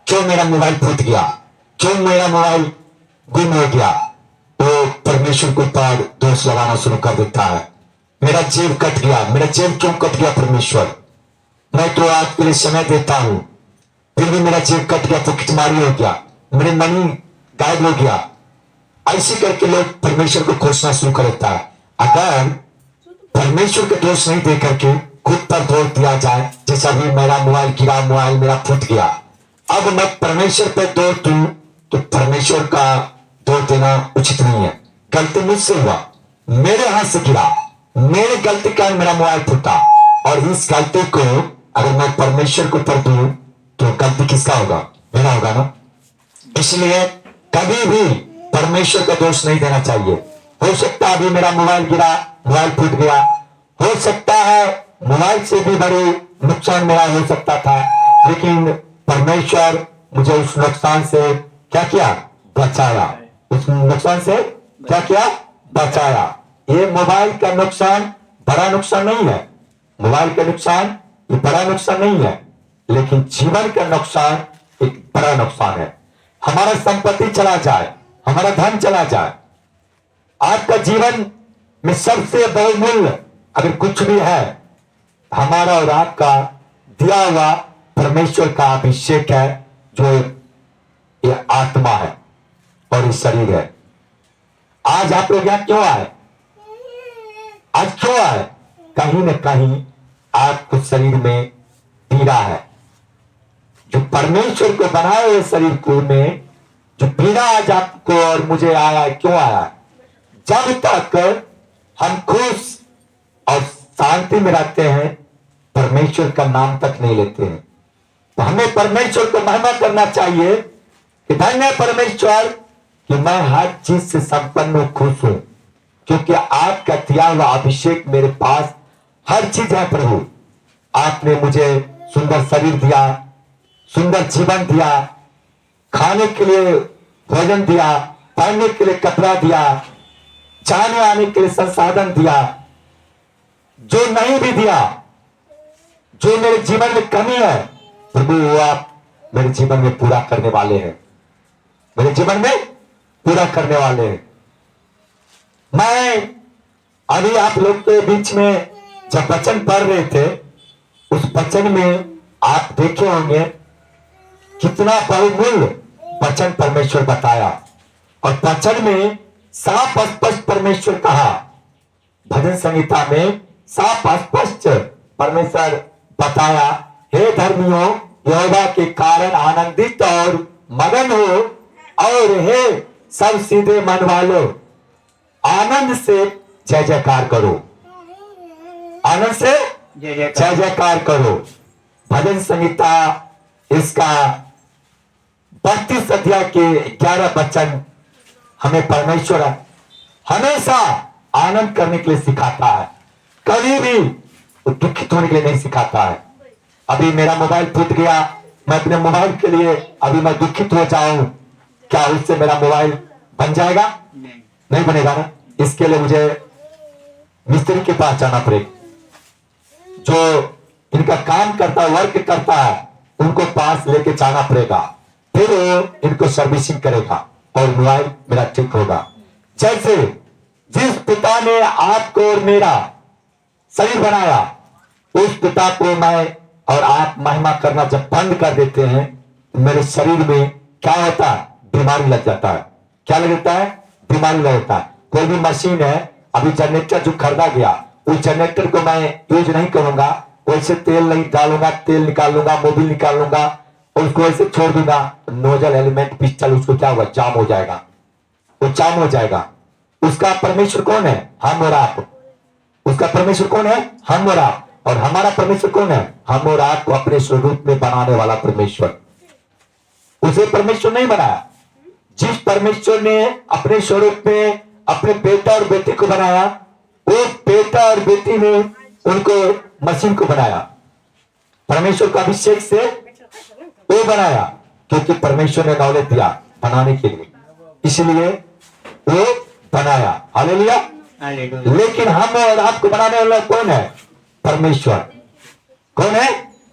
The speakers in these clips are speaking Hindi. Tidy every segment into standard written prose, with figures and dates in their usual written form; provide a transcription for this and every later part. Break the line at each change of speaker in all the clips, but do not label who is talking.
क्यों मेरा मोबाइल फूट गया, क्यों मेरा मोबाइल गुम हो गया, वो परमेश्वर के ऊपर दोष लगाना शुरू कर देता है। मेरा जेब कट गया, मेरा जेब क्यों कट गया परमेश्वर, मैं तो आपके लिए समय देता हूं, फिर भी मेरा जेब कट गया, तो कितमारी हो गया, मेरे मनी गायब हो गया। ऐसे करके लोग परमेश्वर को खोजना शुरू कर देता है। अगर परमेश्वर के दोष नहीं दे करके खुद पर दोष दिया जाए, जैसा भी मेरा मोबाइल गिरा, मोबाइल मेरा फूट गया, अब मैं परमेश्वर पे दोष दूं तो परमेश्वर का दोष देना उचित नहीं है। गलती मुझसे हुआ, मेरे हाथ से गिरा, मेरे गलती का मेरा मोबाइल फूटा, और इस गलती को अगर मैं परमेश्वर को ऊपर दूं तो गलती किसका होगा, मेरा होगा ना। इसलिए कभी भी परमेश्वर का दोष नहीं देना चाहिए। हो सकता है अभी मेरा मोबाइल गिरा, मोबाइल फूट गया, हो सकता है मोबाइल से भी बड़े नुकसान मेरा हो सकता था, लेकिन परमेश्वर मुझे उस नुकसान से क्या किया, बचाया। उस नुकसान से क्या किया, बचाया। ये मोबाइल का नुकसान बड़ा नुकसान नहीं है, मोबाइल का नुकसान ये बड़ा नुकसान नहीं है, लेकिन जीवन का नुकसान एक बड़ा नुकसान है। हमारा संपत्ति चला जाए, हमारा धन चला जाए, आपका जीवन में सबसे बहुमूल्य अगर कुछ भी है, हमारा और आपका दिया हुआ परमेश्वर का अभिषेक है, जो ये आत्मा है और ये शरीर है। आज आप लोग यहां क्यों आए, आज क्यों आए, कहीं ना कहीं आपको शरीर में पीड़ा है। जो परमेश्वर को बनाए हुए शरीर को में जो पीड़ा आज आपको और मुझे आया, क्यों आया, जब तक हम खुश और शांति में रहते हैं परमेश्वर का नाम तक नहीं लेते हैं। तो हमें परमेश्वर को महिमा करना चाहिए कि धन्य है परमेश्वर कि मैं हर चीज से संपन्न खुश हूं, क्योंकि आपका दिया हुआ अभिषेक मेरे पास हर चीज है। प्रभु आपने मुझे सुंदर शरीर दिया, सुंदर जीवन दिया, खाने के लिए भोजन दिया, पहनने के लिए कपड़ा दिया, जाने आने के लिए संसाधन दिया। जो नहीं भी दिया, जो मेरे जीवन में कमी है प्रभु, वो आप मेरे जीवन में पूरा करने वाले हैं, मेरे जीवन में पूरा करने वाले हैं। मैं अभी आप लोग के बीच में जब वचन पढ़ रहे थे, उस वचन में आप देखे होंगे कितना बहुमूल्य वचन परमेश्वर बताया, और वचन में साफ स्पष्ट परमेश्वर कहा, भजन संहिता में साफ स्पष्ट परमेश्वर बताया, हे धर्मियों यहोवा के कारण आनंदित और मगन हो, और हे सब सीधे मन वालों आनंद से जय जयकार करो, आनंद से जय जयकार करो। भजन संहिता इसका 32 अध्याय के 11 वचन हमें परमेश्वर हमेशा आनंद करने के लिए सिखाता है, कभी भी दुखित होने के लिए नहीं सिखाता है। अभी मेरा मोबाइल फूट गया, मैं अपने मोबाइल के लिए अभी मैं दुखित हो जाऊं, क्या उससे मेरा मोबाइल बन जाएगा, नहीं बनेगा ना। इसके लिए मुझे मिस्त्री के पास जाना पड़ेगा, जो इनका काम करता है, वर्क करता है, उनको पास लेके जाना पड़ेगा, फिर वो इनको सर्विसिंग करेगा और मोबाइल मेरा ठीक होगा। जैसे जिस पिता ने आपको और मेरा शरीर बनाया, उस पिता को मैं और आप महिमा करना जब बंद कर देते हैं, मेरे शरीर में क्या होता है, बीमारी लग जाता है। क्या लग जाता है, बीमारी लग जाता है। कोई भी मशीन है, अभी जनरेटर जो खरीदा गया, उस जनरेटर को मैं यूज नहीं करूंगा, वैसे तेल नहीं डालूंगा, तेल निकाल लूंगा, मोबिल निकाल लूंगा, और उसको ऐसे छोड़ दूंगा, नोजल एलिमेंट पिस्टल उसको क्या होगा, जाम हो जाएगा, वो जाम हो जाएगा। उसका परमेश्वर कौन है, हम और आप। उसका परमेश्वर कौन है, हम और आप। और हमारा परमेश्वर कौन है, हम और आप को अपने स्वरूप में बनाने वाला परमेश्वर। उसे परमेश्वर नहीं बनाया। जिस परमेश्वर ने अपने स्वरूप में अपने बेटा और बेटी को बनाया, वो बेटा और बेटी ने उनको मशीन को बनाया, परमेश्वर का अभिषेक से वो बनाया, क्योंकि परमेश्वर ने नॉलेज दिया बनाने के लिए, इसलिए वो बनाया। हालेलुया। लेकिन हम और आपको बनाने वाला कौन है, परमेश्वर। कौन है,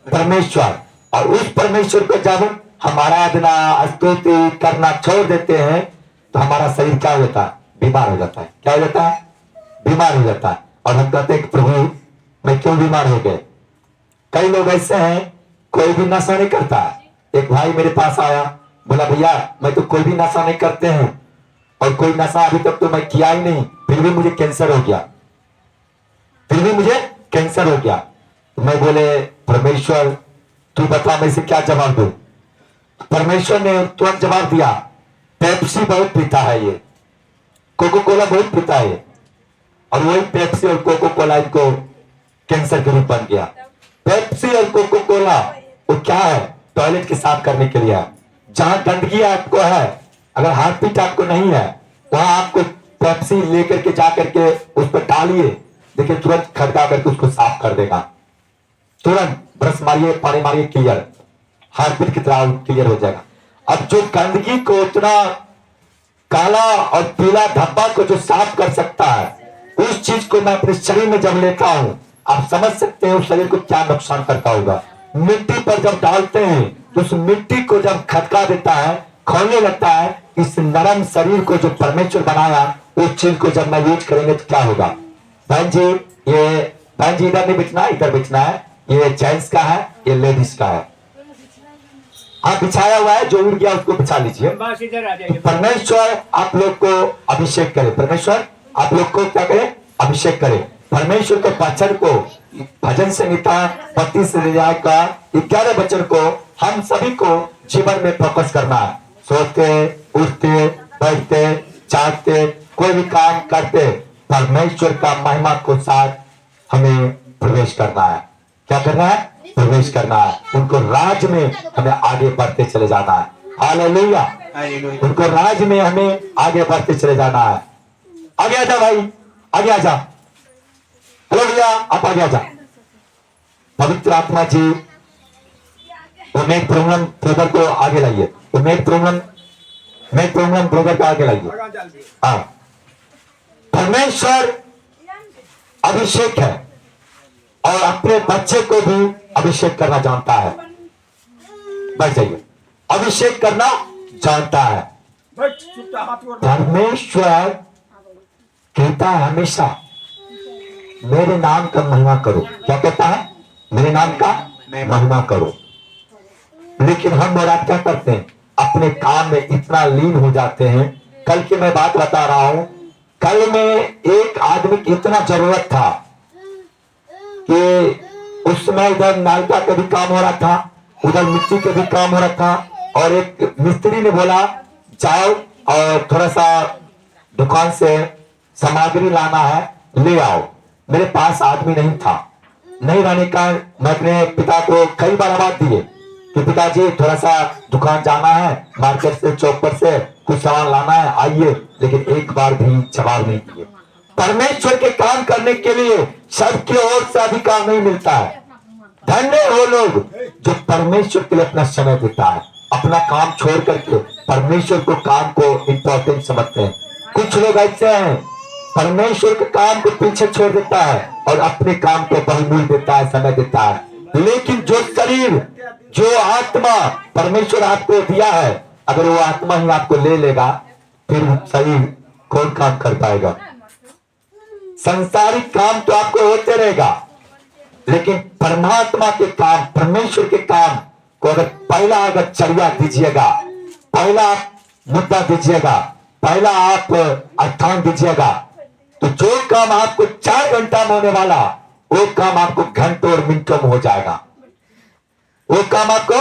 परमेश्वर। और उस परमेश्वर को जब हमारा आराधना स्तुति करना छोड़ देते हैं तो हमारा शरीर क्या हो जाता है? बीमार हो जाता है। क्या हो जाता है? बीमार हो जाता है। और हम कहते हैं कि प्रभु मैं क्यों बीमार हो गए? कई लोग ऐसे हैं, कोई भी नशा नहीं करता। एक भाई मेरे पास आया, बोला भैया मैं तो कोई भी नशा नहीं करते हैं और कोई नशा अभी तक तो मैं किया ही नहीं, फिर भी मुझे कैंसर हो गया, फिर भी मुझे कैंसर हो गया। तो मैं बोले परमेश्वर तू बता मैं इसे क्या जवाब दूं? परमेश्वर ने तुरंत जवाब दिया, पेप्सी बहुत पीता है ये, कोको कोला बहुत पीता है, और वही पेप्सी और कोको कोला इनको कैंसर के रूप बन गया। पेप्सी और कोको कोला वो क्या है? टॉयलेट के साफ करने के लिए है। जहां गंदगी आपको है, अगर हार्ट बीट आपको नहीं है, वहां आपको पेप्सी लेकर के जा करके उस पर डालिए, देखिए तुरंत खड़का करके उसको साफ कर देगा। तुरंत ब्रश मारिए, पानी मारिए, क्लियर, हार्ट बीट की तरह क्लियर हो जाएगा। अब जो गंदगी को उतना काला और पीला धब्बा को जो साफ कर सकता है, उस चीज को मैं अपने शरीर में जब लेता हूं, आप समझ सकते हैं उस शरीर को क्या नुकसान करता होगा। मिट्टी पर जब डालते हैं तो उस मिट्टी को जब खटका देता है, खोलने लगता है, इस नरम शरीर को जो परमेश्वर बनाया उस चीज को जब मैं यूज करेंगे तो क्या होगा? बहन जी इधर नहीं बिछना, इधर बिछना है। ये जेंट्स का है, ये लेडीज का है। हाँ बिछाया हुआ है, जो उड़ गया उसको बिछा लीजिए। तो परमेश्वर आप लोग को अभिषेक करे, परमेश्वर आप लोग को क्या करे? अभिषेक करे। परमेश्वर के वचन को, भजन संहिता 32 अध्याय का 11 वचन को हम सभी को जीवन में फोकस करना है। सोते उठते बैठते जागते कोई भी काम करते परमेश्वर का महिमा को साथ हमें प्रवेश करना है। क्या करना है? प्रवेश करना है। उनको राज में हमें आगे बढ़ते चले जाना है। हालेलुया। उनको राज में हमें आगे बढ़ते चले जाना है। आगे आजा भाई, आगे आजा। हेलो भैया आप आगे आजा। पवित्र आत्मा जी उमेद प्रॉब्लम ब्रदर को आगे लाइए। उमेद प्रॉब्लम ब्रदर को आगे लाइए। हाँ, परमेश्वर अभिषेक है और अपने बच्चे को भी अभिषेक करना जानता है। बैठ जाइए। अभिषेक करना जानता है। परमेश्वर कहता है हमेशा मेरे नाम का महिमा करो। क्या कहता है? मेरे नाम का महिमा करो। लेकिन हम और आप क्या करते हैं? अपने काम में इतना लीन हो जाते हैं। कल की मैं बात बता रहा हूं, कल में एक आदमी की इतना जरूरत था कि उस समय इधर नालका का भी काम हो रहा था, उधर मिट्टी का भी काम हो रहा था, और एक मिस्त्री ने बोला जाओ और थोड़ा सा दुकान से सामग्री लाना है, ले आओ। मेरे पास आदमी नहीं था, नहीं रहने का मैं अपने पिता को कई बार आवाज दिए कि पिताजी थोड़ा सा दुकान जाना है, मार्केट से, चौक पर से कुछ सामान लाना है, आइए। लेकिन एक बार भी जवाब नहीं दिए। परमेश्वर के काम करने के लिए सबकी ओर से अधिकार नहीं मिलता है। धन्य हो लोग जो परमेश्वर के लिए अपना समय देता है, अपना काम छोड़ करके परमेश्वर को काम को इंपॉर्टेंट समझते हैं। कुछ लोग ऐसे हैं परमेश्वर के काम को पीछे छोड़ देता है और अपने काम को बहुमूल्य देता है, समय देता है। लेकिन जो शरीर, जो आत्मा परमेश्वर आपको दिया है, अगर वो आत्मा ही आपको ले लेगा फिर शरीर कौन काम कर पाएगा? संसारिक काम तो आपको होते रहेगा, लेकिन परमात्मा के काम, परमेश्वर के काम को अगर चर्या दीजिएगा, पहला मुद्दा दीजिएगा, पहला आप स्थान दीजिएगा, तो जो काम आपको 4 घंटा में होने वाला वो काम आपको घंटों और मिनटों में हो जाएगा। वो काम आपको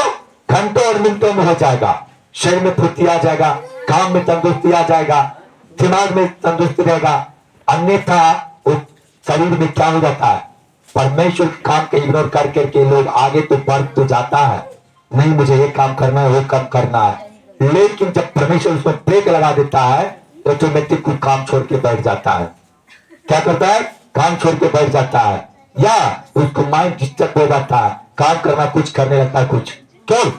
घंटों और मिनटों में हो जाएगा। शरीर में फुर्ती आ जाएगा, काम में तंदुरुस्ती आ जाएगा, दिमाग में तंदुरुस्ती रहेगा। अन्यथा उस शरीर में क्या हो जाता है? परमेश्वर काम के इग्नोर कर करके लोग आगे तो बढ़ तो जाता है, नहीं मुझे ये काम करना है, वो काम करना है, लेकिन जब परमेश्वर उसमें ब्रेक लगा देता है तो ऑटोमेटिक कुछ काम छोड़ के बैठ जाता है। क्या करता है? काम छोड़ के बैठ जाता है, या उसको माइंड डिस्टर्ब हो जाता है, काम करना कुछ करने लगता है कुछ। क्यों?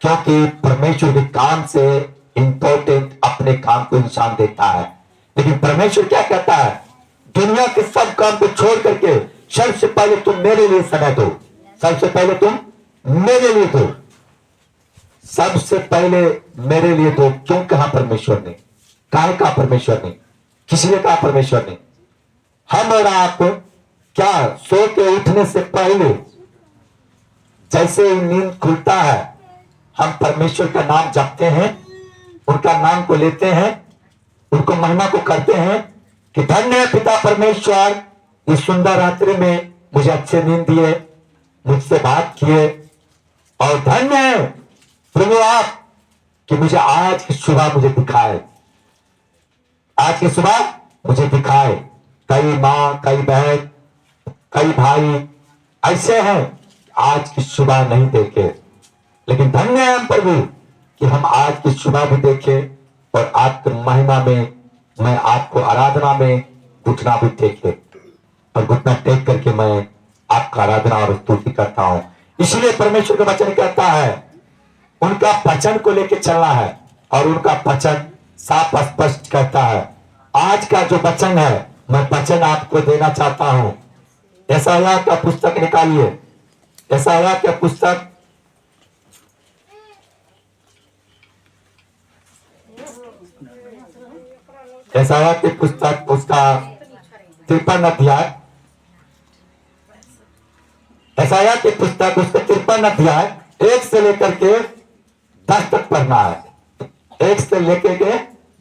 क्योंकि परमेश्वर के काम से इंपॉर्टेंट अपने काम को इंसान देता है। लेकिन परमेश्वर क्या कहता है? दुनिया के सब काम को छोड़ करके सबसे पहले तुम मेरे लिए समय दो, सबसे पहले तुम मेरे लिए दो। सबसे पहले मेरे लिए दो। क्यों कहा परमेश्वर ने? काहे कहा परमेश्वर ने? किस लिए कहा परमेश्वर ने? हम और आप क्या सो के उठने से पहले जैसे ही नींद खुलता है हम परमेश्वर का नाम जपते हैं, उनका नाम को लेते हैं, उनको महिमा को करते हैं कि धन्य है पिता परमेश्वर, इस सुंदर रात्रि में मुझे अच्छे नींद दिए, मुझसे बात किए, और धन्य है प्रभु आप कि मुझे आज की सुबह मुझे दिखाए, आज की सुबह मुझे दिखाए। कई माँ, कई बहन, कई भाई ऐसे हैं आज की सुबह नहीं देखे, लेकिन धन्य है हम प्रभु कि हम आज की सुबह भी देखे और आपकी महिमा में, मैं आपको आराधना में घुटना भी टेके और घुटना टेक करके मैं आपका आराधना और स्तुति करता हूं। इसलिए परमेश्वर का वचन कहता है उनका वचन को लेकर चलना है, और उनका वचन साफ स्पष्ट कहता है। आज का जो वचन है मैं वचन आपको देना चाहता हूं। यशायाह का पुस्तक निकालिए, यशायाह का पुस्तक यशायाह की पुस्तक उसका 53 अध्याय, यशायाह की पुस्तक उसका 53 अध्याय 1 से लेकर के 10 तक पढ़ना है। 1 से लेकर के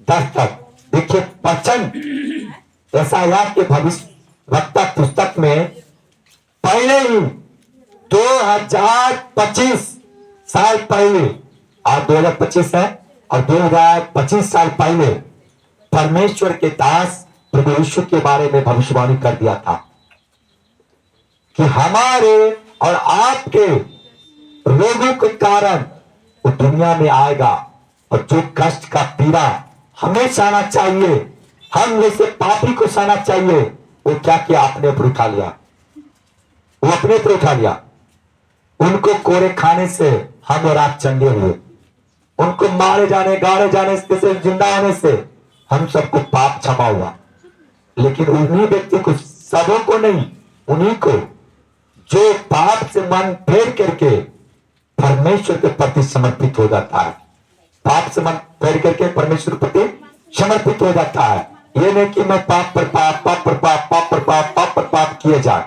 10 तक देखिए वचन यशायाह के भविष्यवक्ता पुस्तक में पहले ही 2025 साल पहले, आज 2025 है, और 2025 साल पहले परमेश्वर के दास प्रभु यीशु के बारे में भविष्यवाणी कर दिया था कि हमारे और आपके रोगों के कारण वो दुनिया में आएगा, और जो कष्ट का पीड़ा हमें सहना चाहिए, हम जैसे पापी को सहना चाहिए, वो क्या किया? अपने ऊपर उठा लिया, वो अपने ऊपर उठा लिया। उनको कोरे खाने से हम और आप चंगे हुए, उनको मारे जाने, गाड़े जाने से, जिंदा होने से हम सबको पाप क्षमा हुआ। लेकिन उन्हीं व्यक्ति को, सबों को नहीं, उन्हीं को जो पाप से मन फेर करके परमेश्वर के प्रति समर्पित हो जाता है, पाप से मन फेर करके परमेश्वर के प्रति समर्पित हो जाता है। ये नहीं कि मैं पाप पर पाप, पाप पर पाप, पाप पर पाप, पाप पर पाप किए जाए।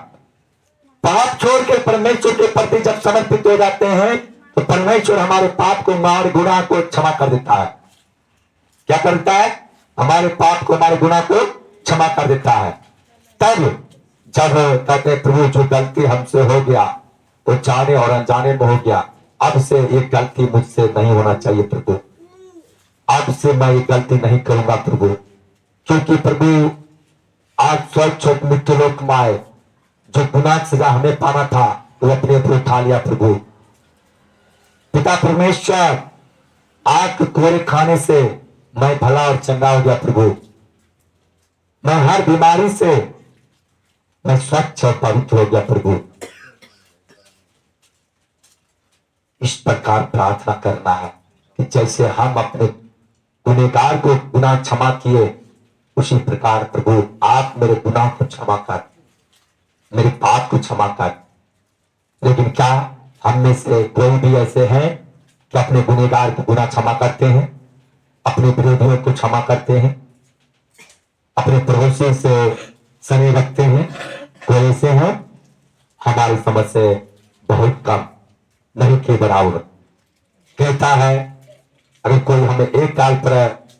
पाप छोड़ के परमेश्वर के प्रति जब समर्पित हो जाते हैं तो परमेश्वर हमारे पाप को, हमारे गुनाह को क्षमा कर देता है। क्या करता है? हमारे पाप को, हमारे गुनाह को क्षमा कर देता है। तब जब कहते प्रभु जो गलती हमसे हो गया वो जाने और अनजाने में हो गया, अब से ये गलती मुझसे नहीं होना चाहिए प्रभु, अब से मैं ये गलती नहीं करूंगा प्रभु, क्योंकि प्रभु आज स्वच्छ और मृत्यु लोक में आए, जो गुनाह की सजा हमें पाना था वो अपने ऊपर उठा लिया प्रभु। पिता परमेश्वर, आग के कोरे खाने से मैं भला और चंगा हो गया प्रभु, मैं हर बीमारी से मैं स्वच्छ और पवित्र हो गया प्रभु। इस प्रकार प्रार्थना करना है कि जैसे हम अपने गुनहगार को गुनाह क्षमा किए, उसी प्रकार प्रभु आप मेरे गुनाह को क्षमा कर, मेरे पाप को क्षमा कर। लेकिन क्या हम में से कोई भी ऐसे हैं कि अपने गुनहगार को गुनाह क्षमा करते हैं, अपने विरोधियों को क्षमा करते हैं, अपने पड़ोसी से सने रखते हैं? कोई ऐसे हैं? हमारी समझ से बहुत कम, नहीं के बराबर। कहता है अगर कोई हमें एक गाल पर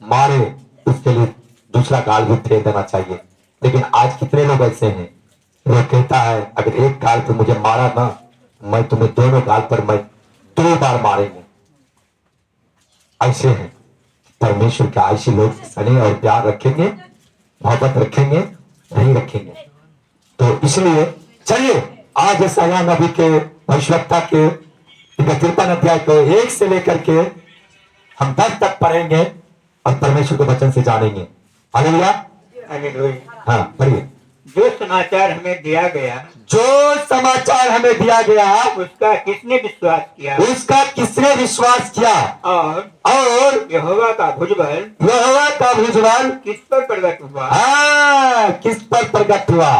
मारे उसके लिए दूसरा गाल भी फेर देना चाहिए। लेकिन आज कितने लोग ऐसे हैं, वो कहता है अगर एक गाल पे मुझे मारा ना, मैं तुम्हें दोनों गाल पर मैं 2 बार मारेंगे। ऐसे हैं। परमेश्वर के ऐसे लोग सने और प्यार रखेंगे, मोहब्बत रखेंगे? नहीं रखेंगे। तो इसलिए चलिए आज यशायाह नबी के भविष्यवक्ता के 53 अध्याय को 1 से लेकर के हम 10 तक पढ़ेंगे और परमेश्वर के वचन से जानेंगे। Hallelujah,
hallelujah.
हाँ पढ़िए।
जो समाचार हमें दिया गया,
जो समाचार हमें दिया गया
उसका किसने विश्वास किया,
उसका किसने विश्वास किया, और
यहोवा का भुजबल
यहोवा का भुजबल
किस पर प्रकट हुआ।
हाँ, किस पर प्रकट हुआ।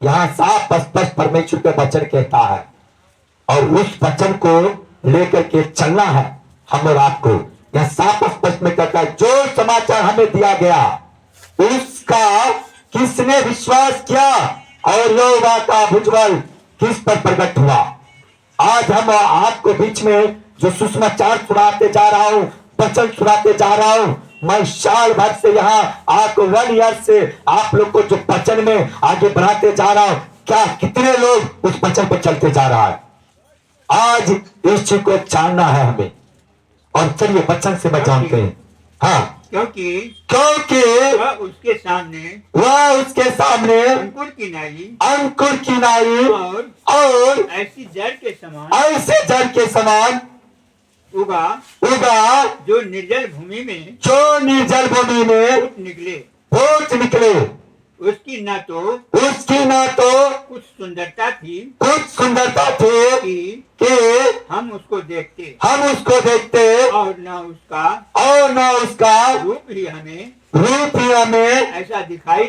यहाँ साफ स्पष्ट परमेश्वर का वचन कहता है, और उस वचन को लेकर के चलना है। हम और आपको। यह साफ स्पष्ट में कहता है जो समाचार हमें दिया गया उसका किसने विश्वास किया और यहोवा का भुजबल किस पर प्रकट हुआ। आज हम आपको बीच में जो सुसमाचार सुनाते जा रहा हूं, वचन सुनाते जा रहा हूं, मैं साल भर से यहाँ आपको 1 ईयर से आप लोग को जो वचन में आगे बढ़ाते जा रहा हूं, क्या कितने लोग उस वचन पर चलते जा रहा है। आज इस चीज को जानना है हमें। और चलिए वचन से बचाते हैं। हाँ,
क्योंकि
क्योंकि
वह उसके सामने
अंकुर की नाई
और
और
ऐसी जड़ के समान
ऐसे जड़ के समान
उगा
उगा
जो निर्जल भूमि में
फूट निकले।
उसकी न तो कुछ सुंदरता थी कि हम उसको देखते और न उसका रूप ही हमें ऐसा दिखाई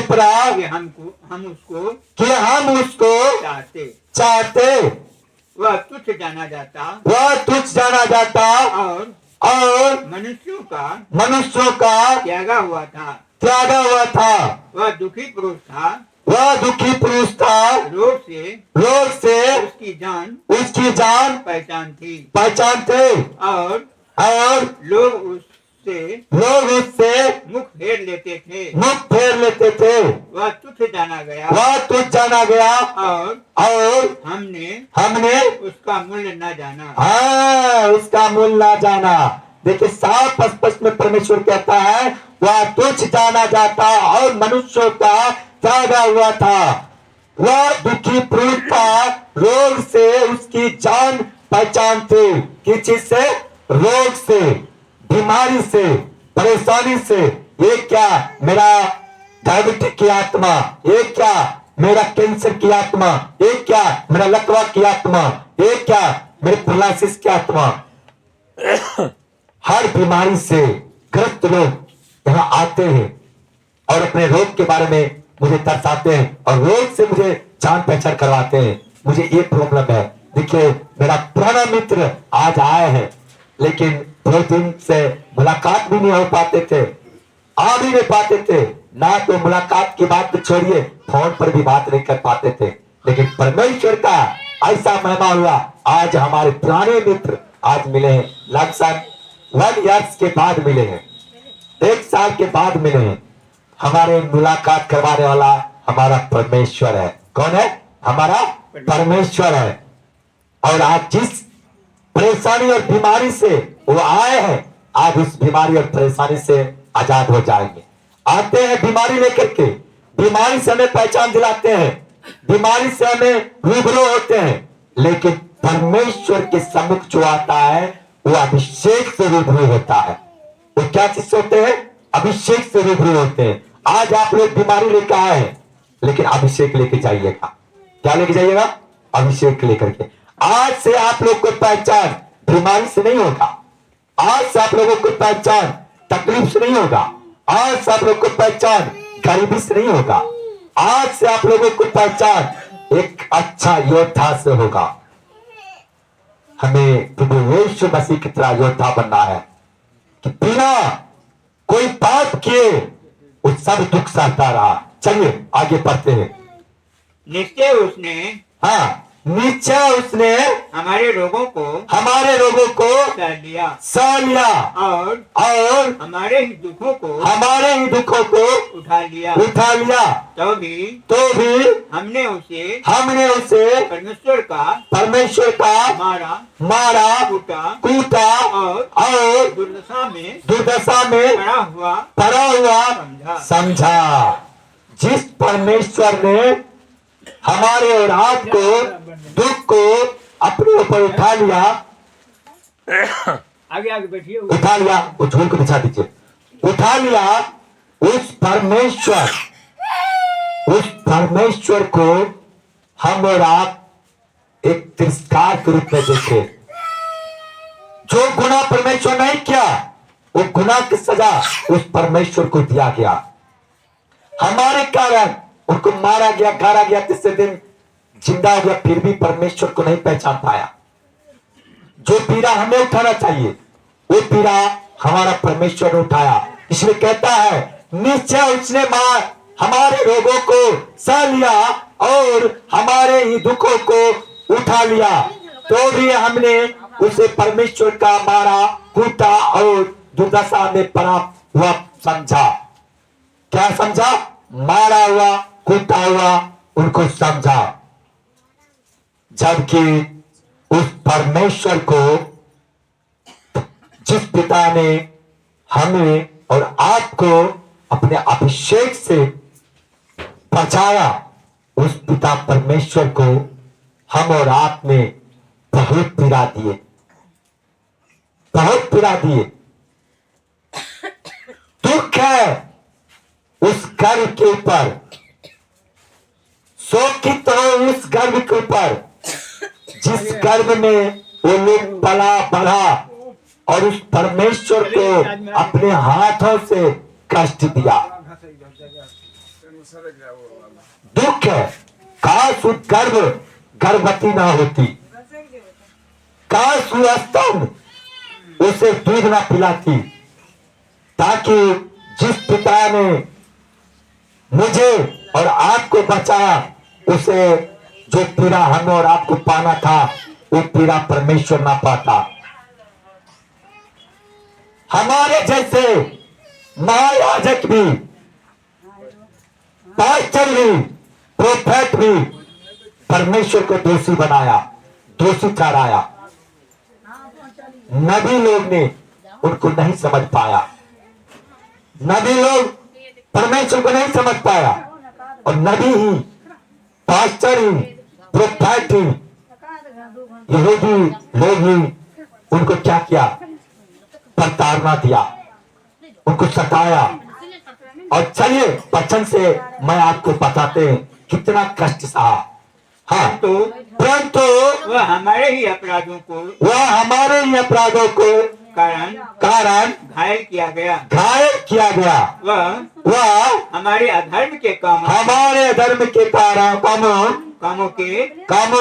पड़ा कि हम उसको चाहते। वह तुच्छ जाना जाता और
मनुष्यों का
त्यागा हुआ था। वह दुखी पुरुष था। रोग से उसकी जान पहचान थे और लोग उससे मुख फेर लेते थे। वह तुच्छ जाना गया और हमने उसका मूल्य न जाना।
उसका मूल्य ना जाना। देखिए साफ स्पष्ट में परमेश्वर कहता है वह तुच्छ जाना जाता और मनुष्यों का त्यागा हुआ था। वह दुखी पुरुष था, रोग से उसकी जान पहचान थी। किस चीज से? रोग से, बीमारी से, परेशानी से। ये क्या मेरा डायबिटिक की आत्मा, ये क्या मेरा कैंसर की आत्मा, ये क्या मेरा लकवा की आत्मा, ये क्या मेरे पैरालिसिस की आत्मा। हर बीमारी से ग्रस्त लोग यहाँ आते हैं और अपने रोग के बारे में मुझे दर्शाते हैं और रोग से मुझे जान पहचान करवाते हैं। मुझे ये प्रॉब्लम है। देखिए मेरा पुराना मित्र आज आए हैं लेकिन 2 दिन से मुलाकात भी नहीं हो पाते थे, आ भी नहीं पाते थे ना। तो मुलाकात की बात तो छोड़िए, फोन पर भी बात नहीं कर पाते थे। लेकिन परमेश्वर का ऐसा महिमा हुआ, आज हमारे पुराने मित्र आज मिले हैं। लगभग 1 ईयर्स के बाद मिले हैं, 1 साल के बाद मिले हैं। हमारे मुलाकात करवाने वाला हमारा परमेश्वर है। कौन है? हमारा परमेश्वर है। और आज जिस परेशानी और बीमारी से वो आए हैं, आज उस बीमारी और परेशानी से आजाद हो जाएंगे। आते हैं बीमारी लेकर के, बीमारी से हमें पहचान दिलाते हैं, बीमारी से हमें रूबरू होते हैं। लेकिन परमेश्वर के सम्मुख जो आता है वो अभिषेक से रूबरू होता है। वो क्या चीज होते हैं? अभिषेक से रूबरू होते हैं। आज आप लोग बीमारी लेकर आए हैं लेकिन अभिषेक लेके जाइएगा। क्या लेके जाइएगा? अभिषेक लेकर के। आज से आप लोग को पहचान बीमारी से नहीं होगा, आज से आप लोगों को पहचान तकलीफ से नहीं होगा, आज से आप लोग को पहचान गरीबी से नहीं होगा, आज से आप लोगों को पहचान एक अच्छा योद्धा से होगा। हमें प्रभु यीशु मसीह की तरह योद्धा बनना है कि बिना कोई बात किए वो सब दुख सहता रहा। चलिए आगे बढ़ते हैं।
निश्चय उसने हमारे रोगों को सह लिया और हमारे ही दुखों को उठा लिया। तो भी हमने उसे परमेश्वर का मारा कूटा और दुर्दशा में पड़ा हुआ समझा। जिस परमेश्वर ने हमारे और आपको दुख को अपने ऊपर उठा लिया, आगे बैठिए,
उठा लिया, वो झूल को बिछा दीजिए, उठा लिया। उस परमेश्वर को हम और आप एक तिरस्कार के रूप में देखे। जो गुनाह परमेश्वर नहीं किया वो गुनाह की सजा उस परमेश्वर को दिया गया। हमारे कारण उनको मारा गया, गाड़ा गया, तीसरे दिन जिंदा हो गया, फिर भी परमेश्वर को नहीं पहचान पाया। जो पीड़ा हमें उठाना चाहिए वो पीड़ा हमारा परमेश्वर ने उठाया। इसलिए कहता है निश्चय उसने हमारे रोगों को सह लिया और हमारे ही दुखों को उठा लिया, तो भी हमने उसे परमेश्वर का मारा कूटा और दुर्दशा में पड़ा हुआ समझा। क्या समझा? मारा हुआ कूटा हुआ उनको समझा। जबकि उस परमेश्वर को, जिस पिता ने हमें और आपको अपने अभिषेक से बचाया, उस पिता परमेश्वर को हम और आप ने बहुत पीड़ा दिए, बहुत पीड़ा दिए। दुख है उस गर्भ के ऊपर, शोकित हो उस गर्भ के ऊपर जिस गर्भ में वो लोग पला बढ़ा और उस परमेश्वर को अपने हाथों से कष्ट दिया। दुख है, काश उस गर्भवती ना होती, काश वो स्तंभ उसे दूध ना पिलाती, ताकि जिस पिता ने मुझे और आपको बचाया उसे जो पीड़ा हमें और आपको पाना था वो पीड़ा परमेश्वर ना पाता। हमारे जैसे महायाजक भी, पास्टर भी, प्रोफेट भी परमेश्वर को दोषी बनाया, दोषी ठहराया। नबी लोग ने उनको नहीं समझ पाया, नबी लोग परमेश्वर को नहीं समझ पाया, और नबी ही, पास्टर ही, प्रोफेट ही, यहूदी लोग ही उनको क्या किया? प्रताड़ना दिया, उनको सताया। और चलिए वचन से मैं आपको बताते हैं कितना कष्ट सहा। हाँ, परंतु
वह हमारे ही अपराधों
को कारण
घायल किया गया,
वह
हमारे अधर्म के कामों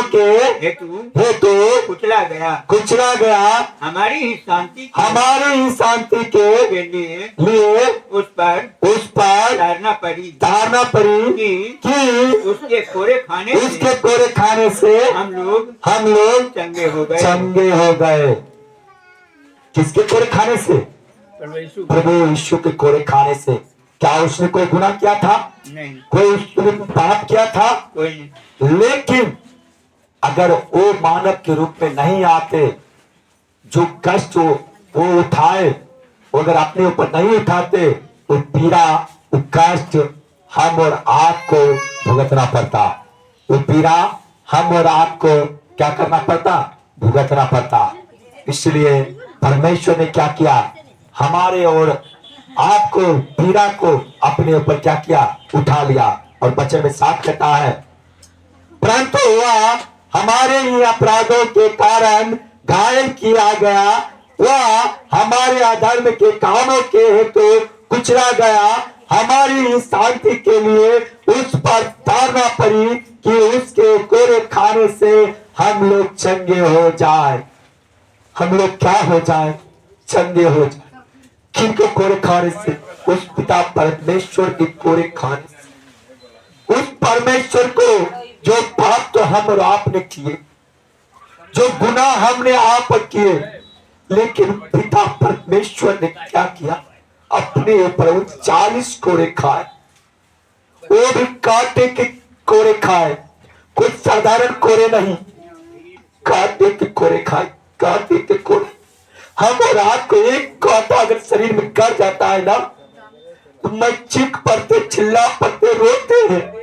के हेतु कुचला गया, हमारी ही शांति के लिए उस पर तारना पड़ी कि उसके कोरे खाने से हम लोग
चंगे हो गए। किसके कोरे खाने से? प्रभु यीशु के कोरे खाने से। क्या उसने कोई गुनाह किया था?
नहीं।
कोई उसने पाप किया था?
कोई नहीं।
लेकिन अगर वो मानव के रूप में नहीं आते, जो कष्ट वो उठाए, अगर अपने ऊपर नहीं उठाते, वो पीड़ा, वो कष्ट हम और आपको भुगतना पड़ता। वो पीड़ा हम और आपको क्या करना पड़ता? भुगतना पड़ता। इसलिए परमेश्वर ने क्या किया? हमारे और आपको पीड़ा को अपने ऊपर क्या किया? उठा लिया। और वचन में साफ कहता है परंतु वह हमारे ही अपराधों के कारण घायल किया गया, वह हमारे अधर्म के कामों के हेतु कुचला गया, हमारी ही शांति के लिए उस पर तारना पड़ी कि उसके कोरे खाने से हम लोग चंगे हो जाए। हम लोग क्या हो जाए? चंगे हो जाए। किनको कोरे खाने से? उस पिता परमेश्वर के कोरे खाने से। उस परमेश्वर को जो पाप तो हम और आपने किए, जो गुनाह हमने आप पर किए, लेकिन पिता परमेश्वर ने क्या किया? अपने ऊपर 40 कोरे खाए, वो भी कांटे के कोरे खाए, कुछ साधारण कोरे नहीं, कांटे के कोरे खाए, कांटे के कोरे। हम और आपको एक कांटा अगर शरीर में कर जाता है ना, तो मैं चीख पड़ते, चिल्ला पड़ते, रोते हैं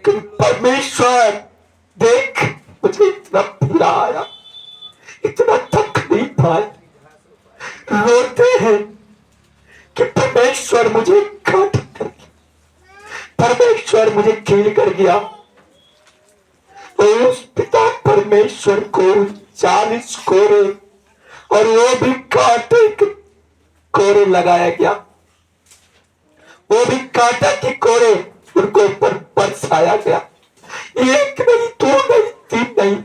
कि परमेश्वर देख, मुझे इतना पीड़ा आया, इतना तकलीफ आया। रोते हैं कि परमेश्वर मुझे काट कर गया, परमेश्वर मुझे कील कर गया। और उस पिता परमेश्वर को 40 कोरे, और वो भी कांटे के कोरे लगाया गया, वो भी कांटा के कोरे उनको ऊपर बरसाया गया। एक नहीं, दो नहीं, तीन नहीं,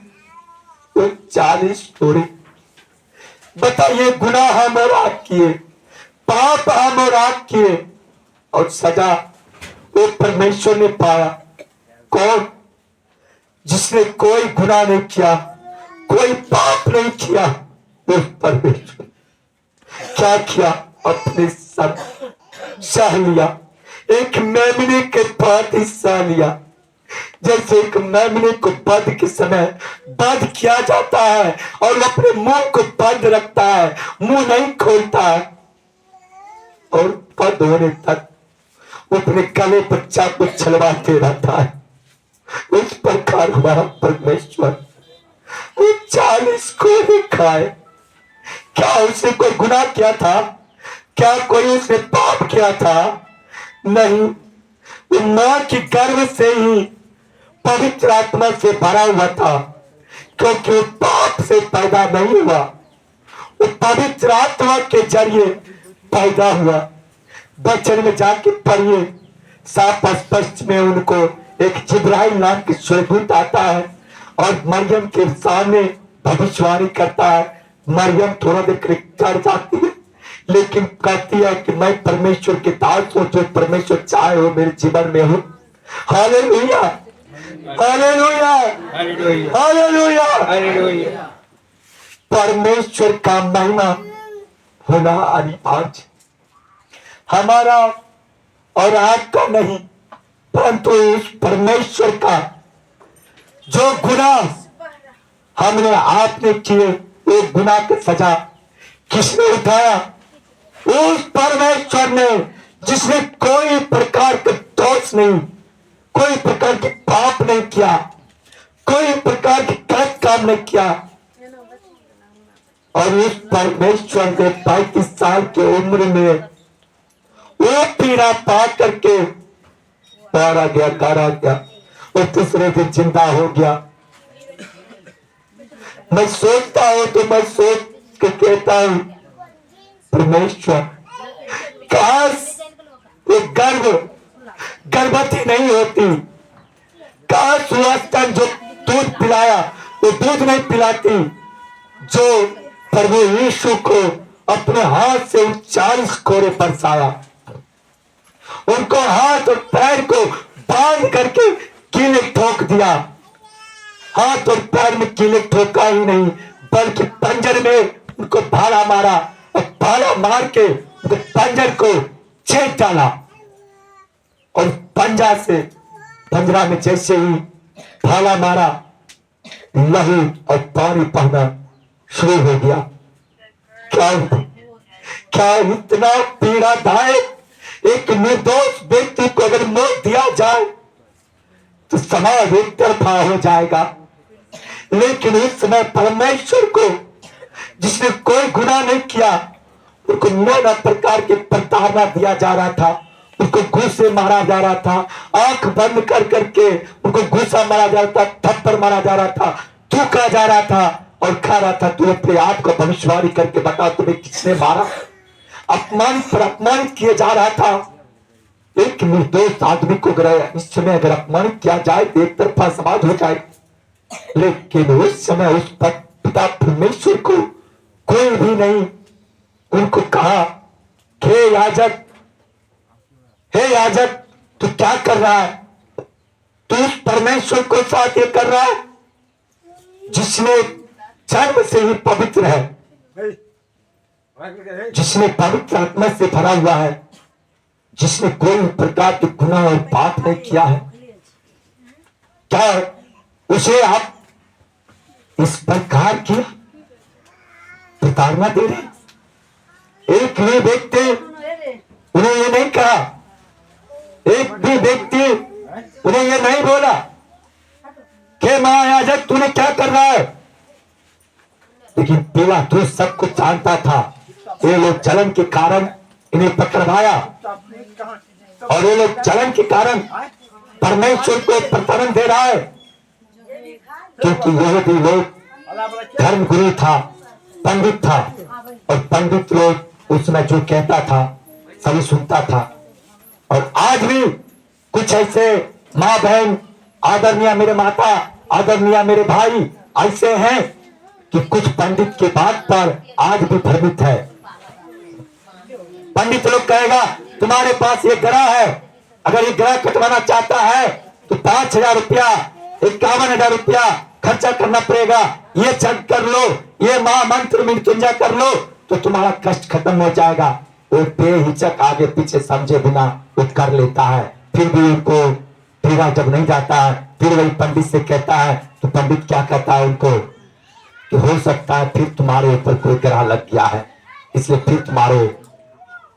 वो 40 कोरे बताइए, गुनाह हम और आप किए, पाप हम और आप किए, और सजा वो परमेश्वर ने पाया। कौन? जिसने कोई गुनाह नहीं किया, कोई पाप नहीं किया, वो परमेश्वर क्या किया? अपने सर सह लिया, एक मेमने के पास ही सह लिया। जैसे एक मेमने को वध के समय वध किया जाता है और अपने मुंह को बंद रखता है, मुंह नहीं खोलता है, और वध होने तक वो अपने गले पर चाकू चलवाते रहता है। उस प्रकार हमारा परमेश्वर वो 40 को ही खाए। क्या उसने कोई गुनाह किया था? क्या कोई उसने पाप किया था? नहीं। वो मां की गर्भ से ही पवित्र आत्मा से भरा हुआ था, क्योंकि वो पाप से पैदा नहीं हुआ, वो पवित्र आत्मा के जरिए पैदा हुआ। वचन में जाके पढ़िए, साफ स्पष्ट में उनको एक जिब्राइल नाम की स्वर्गदूत आता है और मरियम के सामने भविष्यवाणी करता है। मरियम थोड़ा देर चढ़ जाती है, लेकिन कहती है कि मैं परमेश्वर के दास हूं, जो परमेश्वर चाहे हो मेरे जीवन में हो। Hallelujah, hallelujah, hallelujah, hallelujah. परमेश्वर का महिमा होना अनिवार्य, हमारा और आपका नहीं, परंतु उस परमेश्वर का। जो गुनाह हमने आपने किए, वो गुनाह की सजा किसने उठाया? उस परमेश्वर ने, जिसने कोई प्रकार का दोष नहीं, कोई प्रकार के पाप नहीं किया, कोई प्रकार के गलत काम नहीं किया। और उस परमेश्वर ने 35 साल की उम्र में वो पीड़ा पा करके मारा गया, गाड़ा गया, और दूसरे दिन जिंदा हो गया। मैं सोचता हूं तो मैं सोच के कहता हूं, परमेश्वर काश वो गर्भवती नहीं होती, काश वो स्तन जो दूध पिलाया वो दूध नहीं पिलाती, जो प्रभु यीशु को अपने हाथ से उन 40 कोड़े बरसाया, उनको हाथ और पैर को बांध करके कीले ठोक दिया। हाथ और पैर में कीले ठोका ही नहीं, बल्कि पंजर में उनको भाला मारा, और भाला मार के उनके पंजर को छेद डाला, और पंजरा में जैसे ही भाला मारा, लहू और पानी बहना शुरू हो गया। क्या इतना पीड़ादायक एक निर्दोष व्यक्ति को अगर मौत दिया जाए तो समाज एक तरफा हो जाएगा। लेकिन उस समय परमेश्वर को, जिसने कोई गुनाह नहीं किया, उनको नाना प्रकार के प्रताड़ना दिया जा रहा था, उनको घूसे मारा जा रहा था, आंख बंद कर करके उनको घूसा मारा जा रहा था, थप्पड़ मारा जा रहा था, थूका जा रहा था और खा रहा था। तू अपने आप को भविष्यवाणी करके बता, तुम्हें किसने मारा? अपमानित पर अपमानित किया जा रहा था। एक निर्दोष आदमी को अगर इस समय अगर अपमानित किया जाए तो एक तरफा समाज हो जाए, लेकिन उस समय उस पिता परमेश्वर को कोई भी नहीं, उनको कहा, हे याजक, हे याजक, तू क्या कर रहा है? तू उस परमेश्वर को साथ ये कर रहा है जिसने जन्म से ही पवित्र है, जिसने पवित्र आत्मा से भरा हुआ है, जिसने कोई प्रकार के गुनाह और पाप नहीं किया है। क्या उसे आप इस प्रकार की प्रताड़ना दे रहे? एक भी व्यक्ति उन्हें ये नहीं कहा, एक भी व्यक्ति उन्हें ये नहीं बोला कि महायाजक तूने क्या कर रहा है। लेकिन पिलातुस सब कुछ जानता था। ये लोग जलन के कारण इन्हें पकड़वाया, और ये लोग जलन के कारण परमेश्वर को प्रताड़ना दे रहा है, क्योंकि यहूदी लोग धर्म गुरु था, पंडित था, और पंडित लोग उसमें जो कहता था सभी सुनता था। और आज भी कुछ ऐसे माँ बहन, आदरणीय मेरे माता, आदरणीय मेरे भाई ऐसे हैं कि कुछ पंडित की बात पर आज भी भ्रमित है। पंडित लोग कहेगा तुम्हारे पास ये ग्रह है, अगर ये ग्रह कटवाना चाहता है तो 5,000 रुपया 51,000 रुपया खर्चा करना पड़ेगा, ये जग कर लो, ये महामंत्र मृत्युंजय कर लो तो तुम्हारा कष्ट खत्म हो जाएगा। वो बेहिचक आगे पीछे समझे बिना वो कर लेता है। फिर भी उनको पीड़ा जब नहीं जाता है, फिर वही पंडित से कहता है तो पंडित क्या कहता है उनको कि हो सकता है फिर तुम्हारे ऊपर कोई ग्रह लग गया है, इसलिए फिर तुम्हारे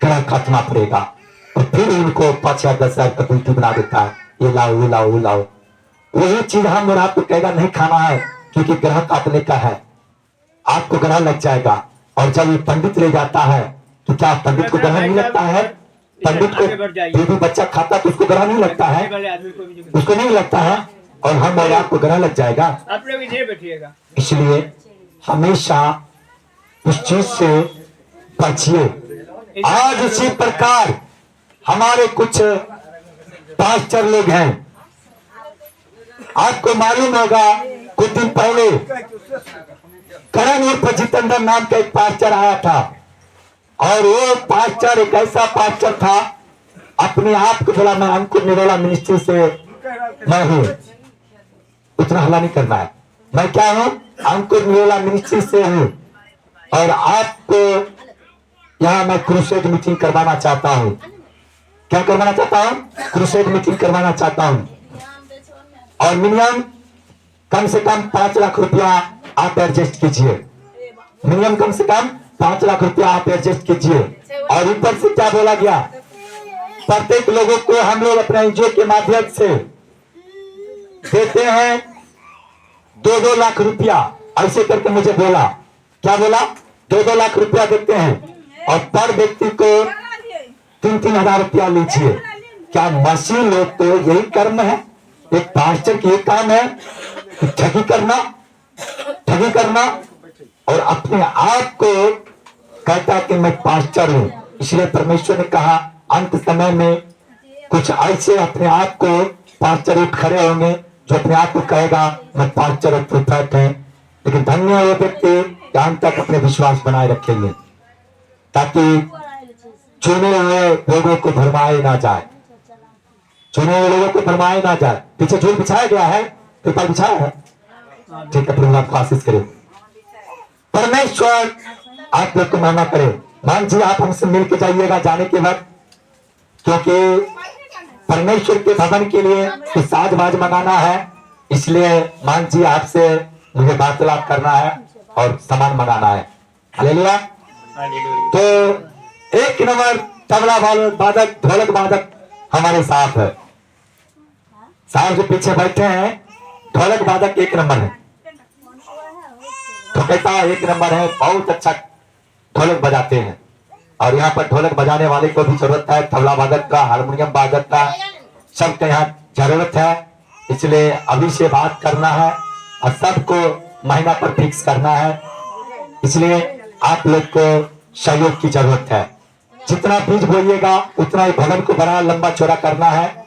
ग्रह काटना पड़ेगा। और फिर उनको 5,000 10,000 का उल्टी बना देता है, ये लाओ वो लाओ वो लाओ। वही चीज हम और आपको कहेगा नहीं खाना है क्योंकि ग्रह काटने का है, आपको ग्रह लग जाएगा। और जब ये पंडित ले जाता है तो क्या पंडित को ग्रह नहीं लगता है? पंडित को जो भी बच्चा खाता तो उसको ग्रह नहीं लगता है, उसको नहीं लगता है। और हम और आपको ग्रह लग जाएगा।
आप लोग इधर बैठिएगा।
इसलिए हमेशा उस चीज से बचिए। आज उसी प्रकार हमारे कुछ पास्टर लोग हैं, आपको मालूम होगा कुछ दिन पहले करण उर्फ जितेंद्र नाम का एक पास्टर आया था। और वो पास्टर एक ऐसा पास्टर था, अपने आप को बोला मैं अंकुर निरोला मिनिस्ट्री से मैं हूँ, उतना हल्ला नहीं करना है, मैं क्या हूँ अंकुर निरोला मिनिस्ट्री से हूँ और आपको यहाँ मैं क्रूसेड मीटिंग करवाना चाहता हूँ। क्या करवाना चाहता हूँ? क्रूसेड मीटिंग करवाना चाहता हूँ और मिनिमम कम से कम 5 लाख रुपया आप एडजस्ट कीजिए। मिनिमम कम से कम 5 लाख रुपया आप एडजस्ट कीजिए। और ऊपर से क्या बोला गया, प्रत्येक लोगों को हम लोग अपने एनजीओ के माध्यम से देते हैं 2-2 लाख रुपया, ऐसे करके मुझे बोला। क्या बोला? 2-2 लाख रुपया देते हैं और पर व्यक्ति को 3-3 हजार रुपया लीजिए। क्या मसीह लोग तो यही कर्म है, एक पास्टर की एक काम है ठगी करना और अपने आप को कहता कि मैं पास्टर हूं। इसलिए परमेश्वर ने कहा अंत समय में कुछ ऐसे अपने आप को पास्टर उठ खड़े होंगे जो अपने आप को कहेगा मैं पास्टर और प्रोफेट है। लेकिन धन्य है वो व्यक्ति अंत तक अपने विश्वास बनाए रखेंगे ताकि चुने हुए लोगों को भरमाए ना जाए, चुने हुए लोगों को भरमाए ना जाए। पीछे झूठ बिछाया गया है, पेपर बिछाया है, ठीक है, प्रभु आपको आशीष करे। परमेश्वर आप लोग को माना करे। मान जी आप हमसे मिलके जाइएगा जाने के वक्त, क्योंकि परमेश्वर के भवन के लिए कुछ साज बाज मंगाना है, इसलिए मान जी आपसे मुझे वार्तालाप करना है और सामान मंगाना है। हालेलुया। तो 1 नंबर तबला वादक ढोलक वादक हमारे साथ है, साहब जो पीछे बैठे हैं ढोलक वादक 1 नंबर है, तो कहता 1 नंबर है, बहुत अच्छा ढोलक बजाते हैं। और यहाँ पर ढोलक बजाने वाले को भी जरूरत है, तबला वादक का, हारमोनियम वादक का, सबका यहाँ जरूरत है। इसलिए अभी से बात करना है और सबको महीना पर फिक्स करना है। इसलिए आप लोग को सहयोग की जरूरत है। जितना बीज बोइएगा उतना ही भवन को बड़ा लंबा चौड़ा करना है,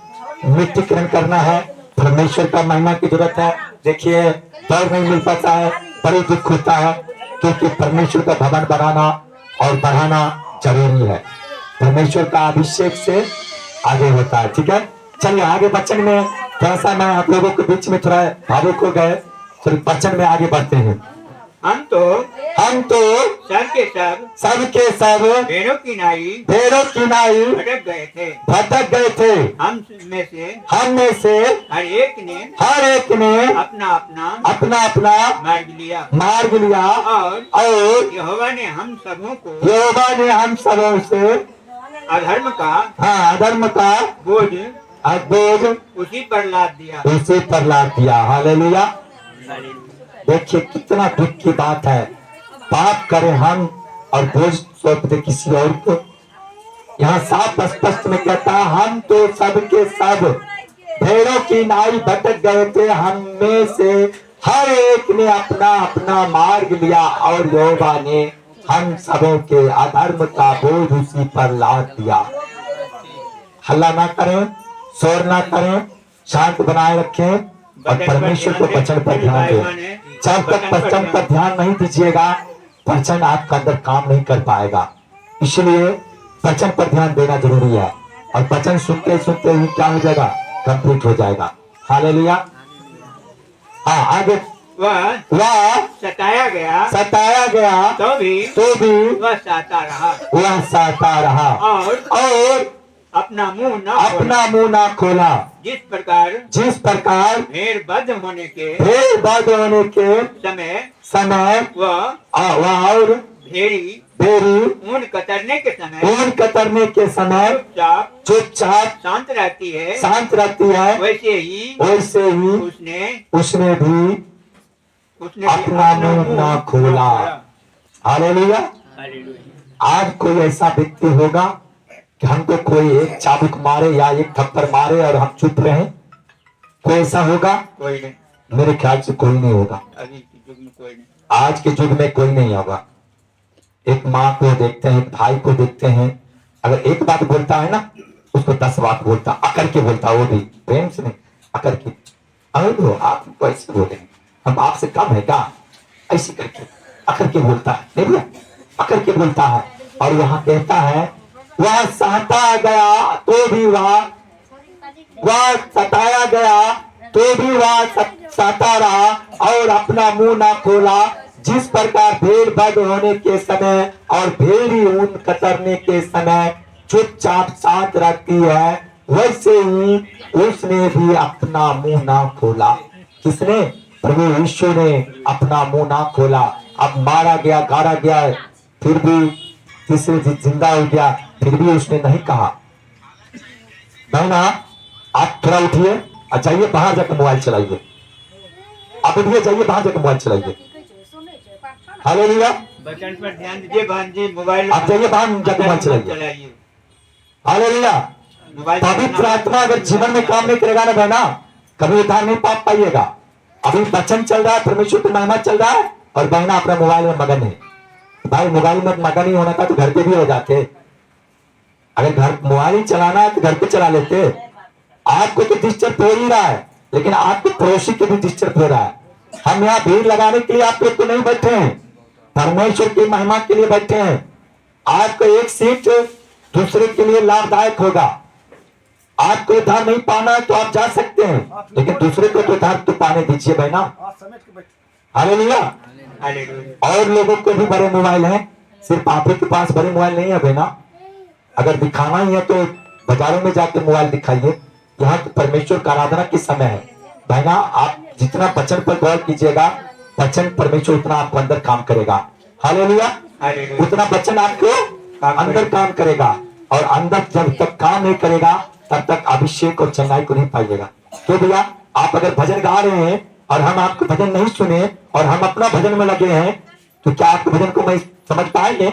मिट्टीकरण करना है। परमेश्वर का महिमा की जरूरत है। देखिए दौड़ नहीं मिल पाता है, बड़े दुख होता है, क्योंकि परमेश्वर का भवन बनाना और बढ़ाना जरूरी है। परमेश्वर का अभिषेक से आगे होता है। ठीक है, चलिए आगे वचन में थोड़ा सा मैं आप लोगों के बीच में थोड़ा भावुक हो गए, तो वचन में आगे बढ़ते हैं।
हम तो सब
के सब
भेड़ों की नाई भटक
गए थे।
हम में से हर एक ने अपना अपना मार्ग लिया और यहोवा ने हम सबों से अधर्म का बोझ उसी पर लाद दिया।
हालेलुया। देखिए कितना दुख की बात है, पाप करें हम और बोझ सौंप दे किसी और को। यहाँ साफ स्पष्ट में कहता है हम तो सब के सब भेड़ों की नाई भटक गए थे, हम में से हर एक ने अपना अपना मार्ग लिया और यहोवा ने हम सबों के अधर्म का बोझ उसी पर लाद दिया। हल्ला ना करें, शोर ना करें, शांत बनाए रखें और परमेश्वर को वचन पर ध्यान दे। जब तक वचन पर ध्यान नहीं दीजिएगा वचन आपका अंदर काम नहीं कर पाएगा। इसलिए वचन पर ध्यान देना जरूरी है और वचन सुनते सुनते ही क्या हो जाएगा, कंप्लीट हो जाएगा। हालेलुया। हाँ आगे। वह
सताया गया तो भी वह
सहता रहा और
अपना मुंह
ना खोला।
जिस
प्रकार
भेड़ बद होने के
समय वह और
भेड़ी ऊन कतरने के समय
चुपचाप
शांत रहती है, वैसे ही
उसने भी अपना मुंह ना खोला। हालेलुया। आज कोई ऐसा व्यक्ति होगा कि हमको कोई एक चाबुक मारे या एक थप्पड़ मारे और हम चुप रहे? कोई ऐसा होगा?
कोई नहीं।
मेरे ख्याल से कोई नहीं होगा।
अभी के युग में कोई नहीं।
आज के युग में कोई नहीं होगा। एक माँ को देखते हैं, एक भाई को देखते हैं, अगर एक बात बोलता है ना उसको 10 बात बोलता, अकड़ के बोलता, वो भी प्रेम से नहीं, अकड़ के। अरे आप ऐसे बोले, हम आपसे कम है क्या? ऐसे करके अकड़ के बोलता है, नहीं भैया, अकड़ के बोलता है। और वहां कहता है वह सहता गया तो भी वह सताया गया तो भी वह सहता रहा और अपना मुंह ना खोला। जिस प्रकार भेड़ बद होने के समय और भेड़ी ऊन कतरने के समय चुपचाप शांत रहती है, वैसे ही उसने भी अपना मुंह ना खोला। किसने? प्रभु यीशु ने अपना मुंह ना खोला। अब मारा गया, गाड़ा गया, फिर भी तीसरे दिन जिंदा हो गया, फिर भी उसने नहीं कहा। बहना आप थोड़ा उठिए और जाइए बाहर जाकर मोबाइल चलाइए। आप उठिए, जाइए बाहर जाकर मोबाइल चलाइए। हालेलुया।
बचन पर ध्यान दीजिए बहन जी। मोबाइल
आप जाइए बाहर जाकर मोबाइल चलाइए। हालेलुया। पवित्र आत्मा अगर जीवन में काम नहीं करेगा ना बहना, कभी उद्धार नहीं पा पाइएगा। अभी वचन चल रहा है, परमेश्वर की महिमा चल रहा है और बहना अपना मोबाइल में मगन है। भाई मोबाइल में मगन ही होना था तो घर पे भी हो जाते। अगर घर मोबाइल ही चलाना है तो घर पे चला लेते। आपको तो डिस्टर्ब हो ही रहा है, लेकिन आपके पड़ोसी के भी डिस्टर्ब हो रहा है। हम यहाँ भीड़ लगाने के लिए आप लोग तो नहीं बैठे हैं, परमेश्वर की महिमा के लिए बैठे हैं। आपको एक सीट दूसरे के लिए लाभदायक होगा। आपको उद्धार नहीं पाना है तो आप जा सकते हैं, लेकिन दूसरे को तो उद्धार तो पाने दीजिए बहना। हालेलुया। और लोगों को भी बड़े मोबाइल हैं, सिर्फ आप ही के पास बड़े मोबाइल नहीं है बहना। अगर दिखाना ही है तो बाजारों में जाकर मोबाइल दिखाइए। यहाँ तो परमेश्वर का आराधना किस समय है बहना। आप जितना वचन पर गौर कीजिएगा, वचन परमेश्वर उतना आपको अंदर काम करेगा। हालेलुया। उतना वचन आपको अंदर काम करेगा और अंदर जब तक काम नहीं करेगा तब तक अभिषेक और चंगाई को नहीं पाइएगा। तो भैया आप अगर भजन गा रहे हैं और हम आपको भजन नहीं सुने और हम अपना भजन में लगे हैं तो क्या आपके भजन को मैं समझ पाएंगे?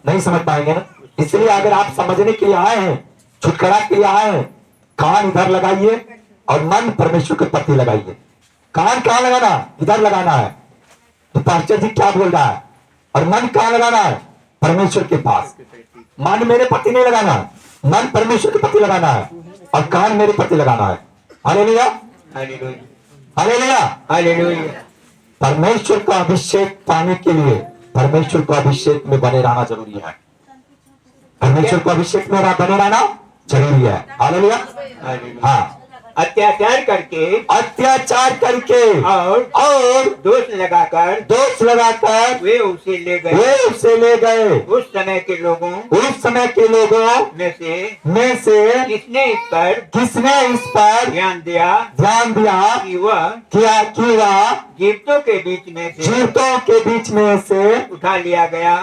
नहीं समझ पाएंगे ना। इसलिए अगर आप समझने के लिए आए हैं, छुटकारा के लिए आए हैं, कान इधर लगाइए और मन परमेश्वर के प्रति लगाइए। कान कहाँ लगाना? इधर लगाना है। तो पास्टर जी क्या बोल रहा है? और मन कहाँ लगाना है? परमेश्वर के पास। मन मेरे प्रति नहीं लगाना है, मन परमेश्वर के प्रति लगाना है और कान मेरे प्रति लगाना है। हालेलुया। हालेलुया। हालेलुया। परमेश्वर का अभिषेक पाने के लिए परमेश्वर को अभिषेक में बने रहना जरूरी है। परमेश्वर को अभिषेक में बने रहना जरूरी है। हालेलुया। हाँ।
अत्याचार करके
और
दोष लगाकर वे उसे ले गए। उस समय के लोगों में से किसने इस पर ध्यान दिया कि वह जीवितों के बीच में से उठा लिया गया।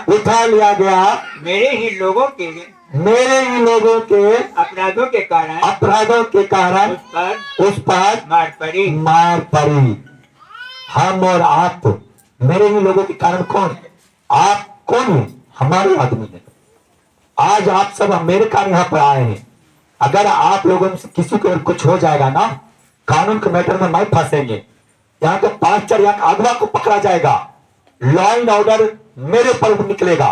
मेरे ही लोगों के अपराधों के कारण उस पर मार पड़ी। हम और आप मेरे ही लोगों के कारण कौन? आप कौन है? हमारे आदमी है। आज आप सब मेरे कारण यहाँ पर आए हैं। अगर आप लोगों से किसी को कुछ हो जाएगा ना, कानून के मैटर में नहीं फंसेंगे। यहाँ के पास्टर या अगवा को पकड़ा जाएगा, लॉ एंड ऑर्डर मेरे ऊपर निकलेगा,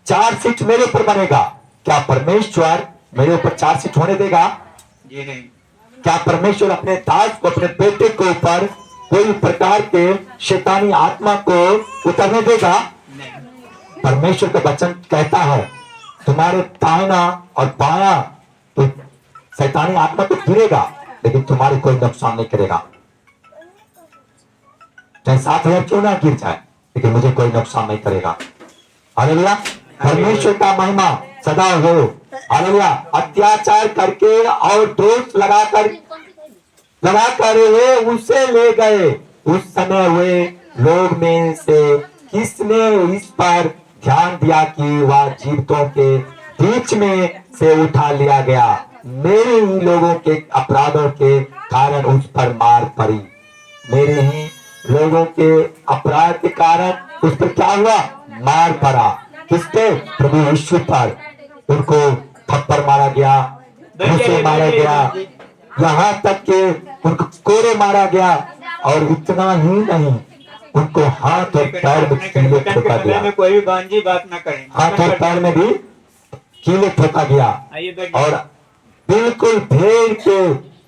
चार्जशीट मेरे ऊपर बनेगा। क्या परमेश्वर मेरे ऊपर चार्जशीट होने देगा? जी नहीं। क्या परमेश्वर अपने दास को, अपने बेटे के ऊपर कोई प्रकार के शैतानी आत्मा को उतरने देगा?
नहीं।
परमेश्वर का वचन कहता है तुम्हारे दाहिना और बायां तो शैतानी आत्मा तो गिरेगा लेकिन तुम्हारे कोई नुकसान नहीं करेगा। चाहे 7,000 क्यों ना गिर जाए लेकिन मुझे कोई नुकसान नहीं करेगा। हालेलुया। परमेश्वर का महिमा सदा हो। हालेलुया। अत्याचार करके और दोष लगाकर वे उसे ले गए। उस समय वे लोग में से किसने इस पर ध्यान दिया कि वह जीवितों के बीच में से उठा लिया गया? मेरे ही लोगों के अपराधों के कारण उस पर मार पड़ी। मेरे ही लोगों के अपराध के कारण उस पर क्या हुआ? मार पड़ा। किस पे? प्रभु यीशु पर। उनको थप्पड़ मारा गया, घूंसे मारा गया, यहाँ तक कि उनको कोड़े मारा गया। और इतना ही नहीं, उनको हाथ और पैर में कीले ठोका गया।
में कोई भी बांझी बात ना करें।
हाथ और पैर में भी कीले ठोका गया।
आइए बैठ
और बिल्कुल भेड़ के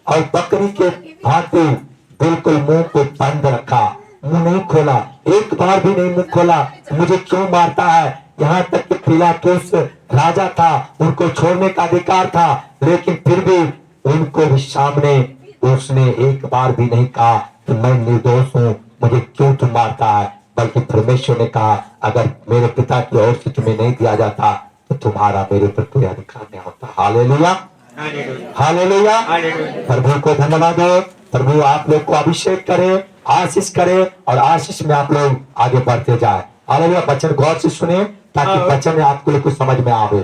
और बकरी के भांति बिल्कुल मुंह को बंद रखा, मुंह नहीं खोला, एक बार भी नहीं मुंह खोला। मुझे क्यों मारता है? यहाँ तक कि पिलातुस राजा था, उनको छोड़ने का अधिकार था, लेकिन फिर भी उनको भी सामने उसने एक बार भी नहीं कहा कि मैं निर्दोष हूँ, मुझे क्यों तुम मारता है? बल्कि परमेश्वर ने कहा अगर मेरे पिता की ओर से तुम्हें नहीं दिया जाता तो तुम्हारा मेरे ऊपर कोई अधिकार नहीं होता। Hallelujah, hallelujah. प्रभु को धन्यवाद हो। प्रभु आप लोग को अभिषेक करे, आशीष करे और आशीष में आप लोग आगे बढ़ते जाए। हालेलुया। वचन गौर से सुने ताकि वचन में आपको कुछ समझ में आवे।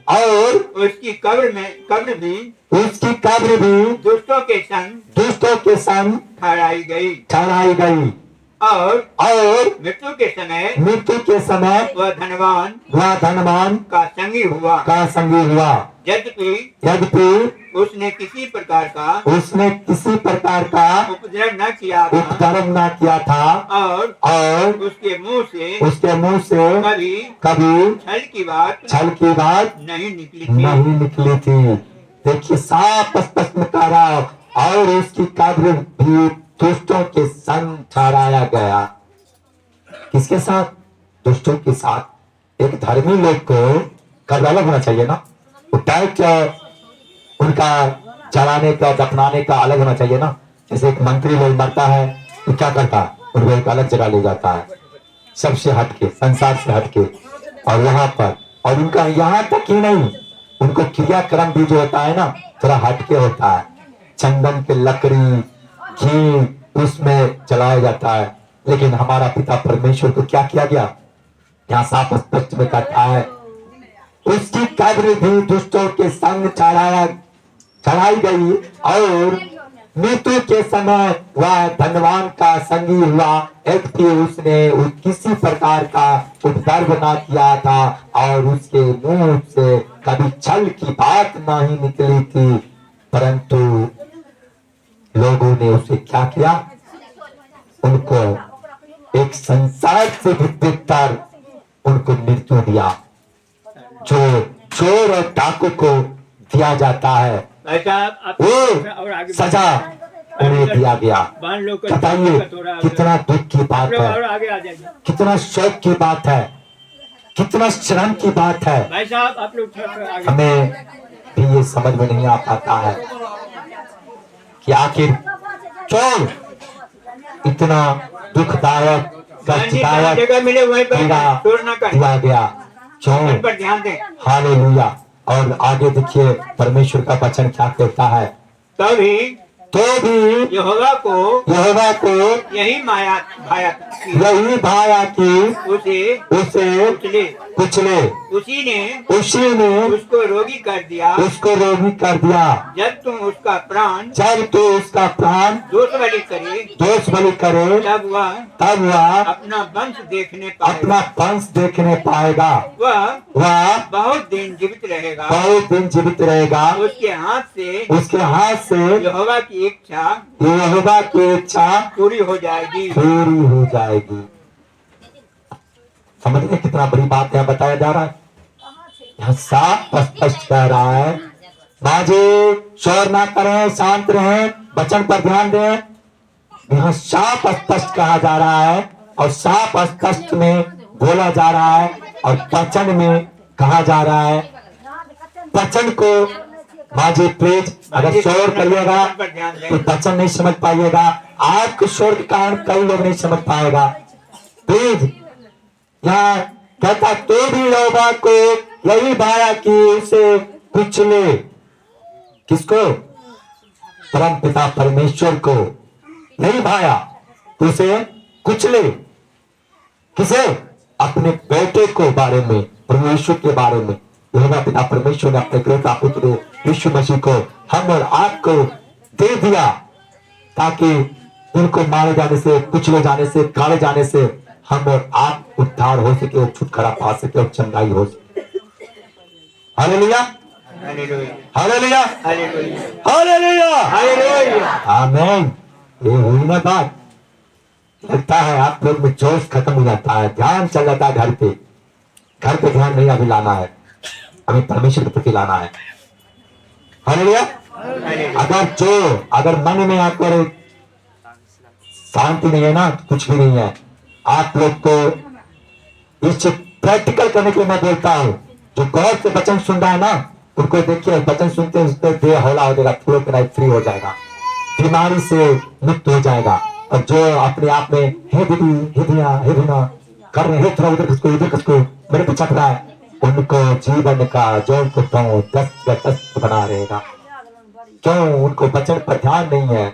और
उसकी कब्र भी दुष्टों के संग ठहराई गई। और मृत्यु के समय वह धनवान का संगी हुआ। यद्यपि उसने किसी प्रकार का उपद्रव न किया था और उसके मुंह से कभी छल की बात नहीं निकली थी। देखिए साफ स्पष्ट में कह रहा है, और उसकी कब्र भी दुष्टों के संग ठहराया गया। किसके साथ? दुष्टों के साथ। एक धर्मी लोग को कब्र अलग होना चाहिए ना, उनका जलाने का दफनाने का अलग होना चाहिए ना। जैसे एक मंत्री लोग मरता है तो क्या करता है? उनको एक अलग जगह ले जाता है, सबसे हटके, संसार से हटके, और वहां पर, और उनका यहाँ तक ही नहीं, उनको क्रियाक्रम भी जो होता है ना थोड़ा हटके होता है। चंदन के लकड़ी, घी उसमें जलाया जाता है। लेकिन हमारा पिता परमेश्वर को क्या किया गया? यहाँ साफ स्पष्ट में कहता है उसकी कब्र भी दुष्टों के संग चढ़ाई गई और मृत्यु के समय वह धनवान का संगी हुआ। यद्यपि उसने किसी प्रकार का उपद्रव न किया था और उसके मुंह से कभी छल की बात नहीं निकली थी, परंतु लोगों ने उसे क्या किया? उनको एक संसार से भी बेहतर उनको मृत्यु दिया, जो चोर और डाकू को दिया जाता है वो सजा उन्हें दिया गया। बताइए कितना दुख की बात है, कितना शोक की बात है, कितना श्रम की बात है। भाई साहब आप लोग
हमें भी ये समझ में नहीं आ पाता है कि आखिर क्यों इतना दुखदायक कष्टदायक पीड़ा दिया गया, क्यों?
पर ध्यान दें।
हालेलुया। और आगे देखिए परमेश्वर का वचन क्या कहता है,
तभी
तो भी
यहोवा को यही
भाया कि उसे कुचले।
उसी ने
उसको
रोगी कर दिया। जब तुम उसका प्राण दोष बलि करे तब वह अपना वंश देखने पाएगा। वह बहुत दिन जीवित रहेगा। उसके हाथ से यहोवा की इच्छा पूरी हो जाएगी।
समझ में कितना बड़ी बात यहाँ बताया जा रहा है। यहाँ साफ स्पष्ट कह रहा है माँ जी शोर ना करें, शांत रहें, वचन पर ध्यान दें। यहाँ साफ स्पष्ट कहा जा रहा है और साफ स्पष्ट में बोला जा रहा है और वचन में कहा जा रहा है। वचन को माँ जी प्लीज अगर शोर करिएगा तो वचन नहीं समझ पाइएगा। आपके शोर के कारण कई लोग नहीं समझ पाएगा। प्लीज यहाँ कहता तो भी यहोवा को यही भाया कि उसे कुचले। किसको? परम पिता परमेश्वर को नहीं भाया उसे कुचले। किसे? अपने बेटे को बारे में, परमेश्वर के बारे में। यहोवा पिता परमेश्वर ने अपने इकलौता पुत्र यीशु मसीह को हम और आपको दे दिया ताकि उनको मारे जाने से, कुचले जाने से, गाड़े जाने से हम और आप उद्धार हो सके और छुटकारा पा सके और चंगाई हो सके। हालेलुया, हालेलुया, हालेलुया, आमीन। ये हुई ना बात। लगता है आप लोग में जोश खत्म हो जाता है, ध्यान चल जाता है घर पे ध्यान नहीं अभी लाना है, हमें परमेश्वर के प्रति लाना है। हालेलुया। अगर मन में आकर शांति नहीं है ना, कुछ भी नहीं है। आप लोग को इस प्रैक्टिकल करने के लिए मैं बोलता हूँ, जो गौर से वचन सुन रहा है ना, उनको देखिए वचन सुनते उसमें देह हौला हो जाएगा, फ्री हो जाएगा, बीमारी से मुक्त हो जाएगा। और जो अपने आप में हे दीदी, हे भैया, हे भैया कर रहे हैं, थोड़ा उधर किसको मेरे पीछे रहा है, उनको जीवन का जो उनको 10 बना रहेगा। क्यों? उनको वचन पर ध्यान नहीं है।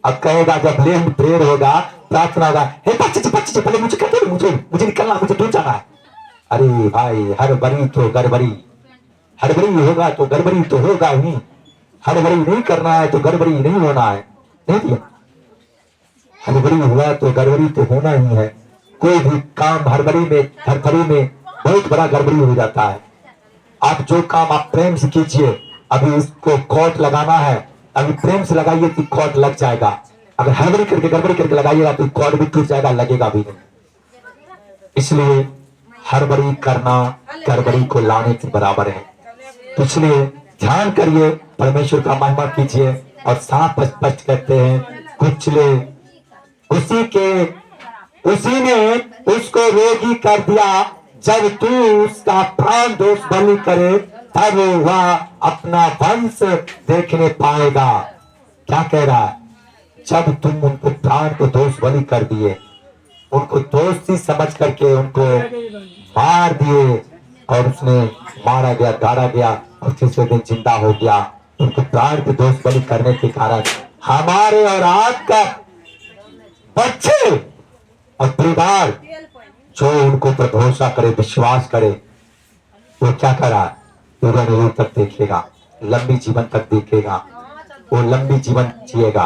अब कहेगा जब लेन प्रेयर होगा, प्रार्थना होगा, हे बच्चे पहले मुझे कहते मुझे निकलना, मुझे दूर जाना है। अरे भाई हड़बड़ी तो गड़बड़ी, हड़बड़ी होगा तो गड़बड़ी तो होगा ही। हड़बड़ी नहीं करना है तो गड़बड़ी नहीं होना है। नहीं दिया, हड़बड़ी हुआ तो गड़बड़ी तो होना ही है। कोई भी काम हड़बड़ी में बहुत बड़ा गड़बड़ी हो जाता है। आप जो काम आप प्रेम से कीजिए, अभी इसको कॉर्ड लगाना है, अभी प्रेम से लगाइए तो कॉर्ड लग जाएगा। अगर हड़बड़ी करके गड़बड़ी करके लगाइएगा तो कॉर्ड भी टूट जाएगा, लगेगा भी नहीं। इसलिए हड़बड़ी करना गड़बड़ी को लाने के बराबर है। तो इसलिए ध्यान करिए, परमेश्वर का महिमा कीजिए। और साफ स्पष्ट कहते हैं कुचले, उसी ने उसको रोगी कर दिया। जब तू उसका प्राण दोष बलि करे तब वह अपना वंश देखने पाएगा। क्या कह रहा है? जब तुम उनको प्राण को दोष बलि कर दिए, उनको दोषी समझ करके उनको मार दिए और उसने मारा गया, गाड़ा गया और तीसरे दिन जिंदा हो गया। उनको प्राण के दोष बलि करने के कारण हमारे और आपका बच्चे और परिवार जो उनको पर भरोसा करे, विश्वास करे, वो क्या करा? युगानुयुग तक देखेगा, लंबी जीवन तक देखेगा, वो लंबी जीवन जिएगा।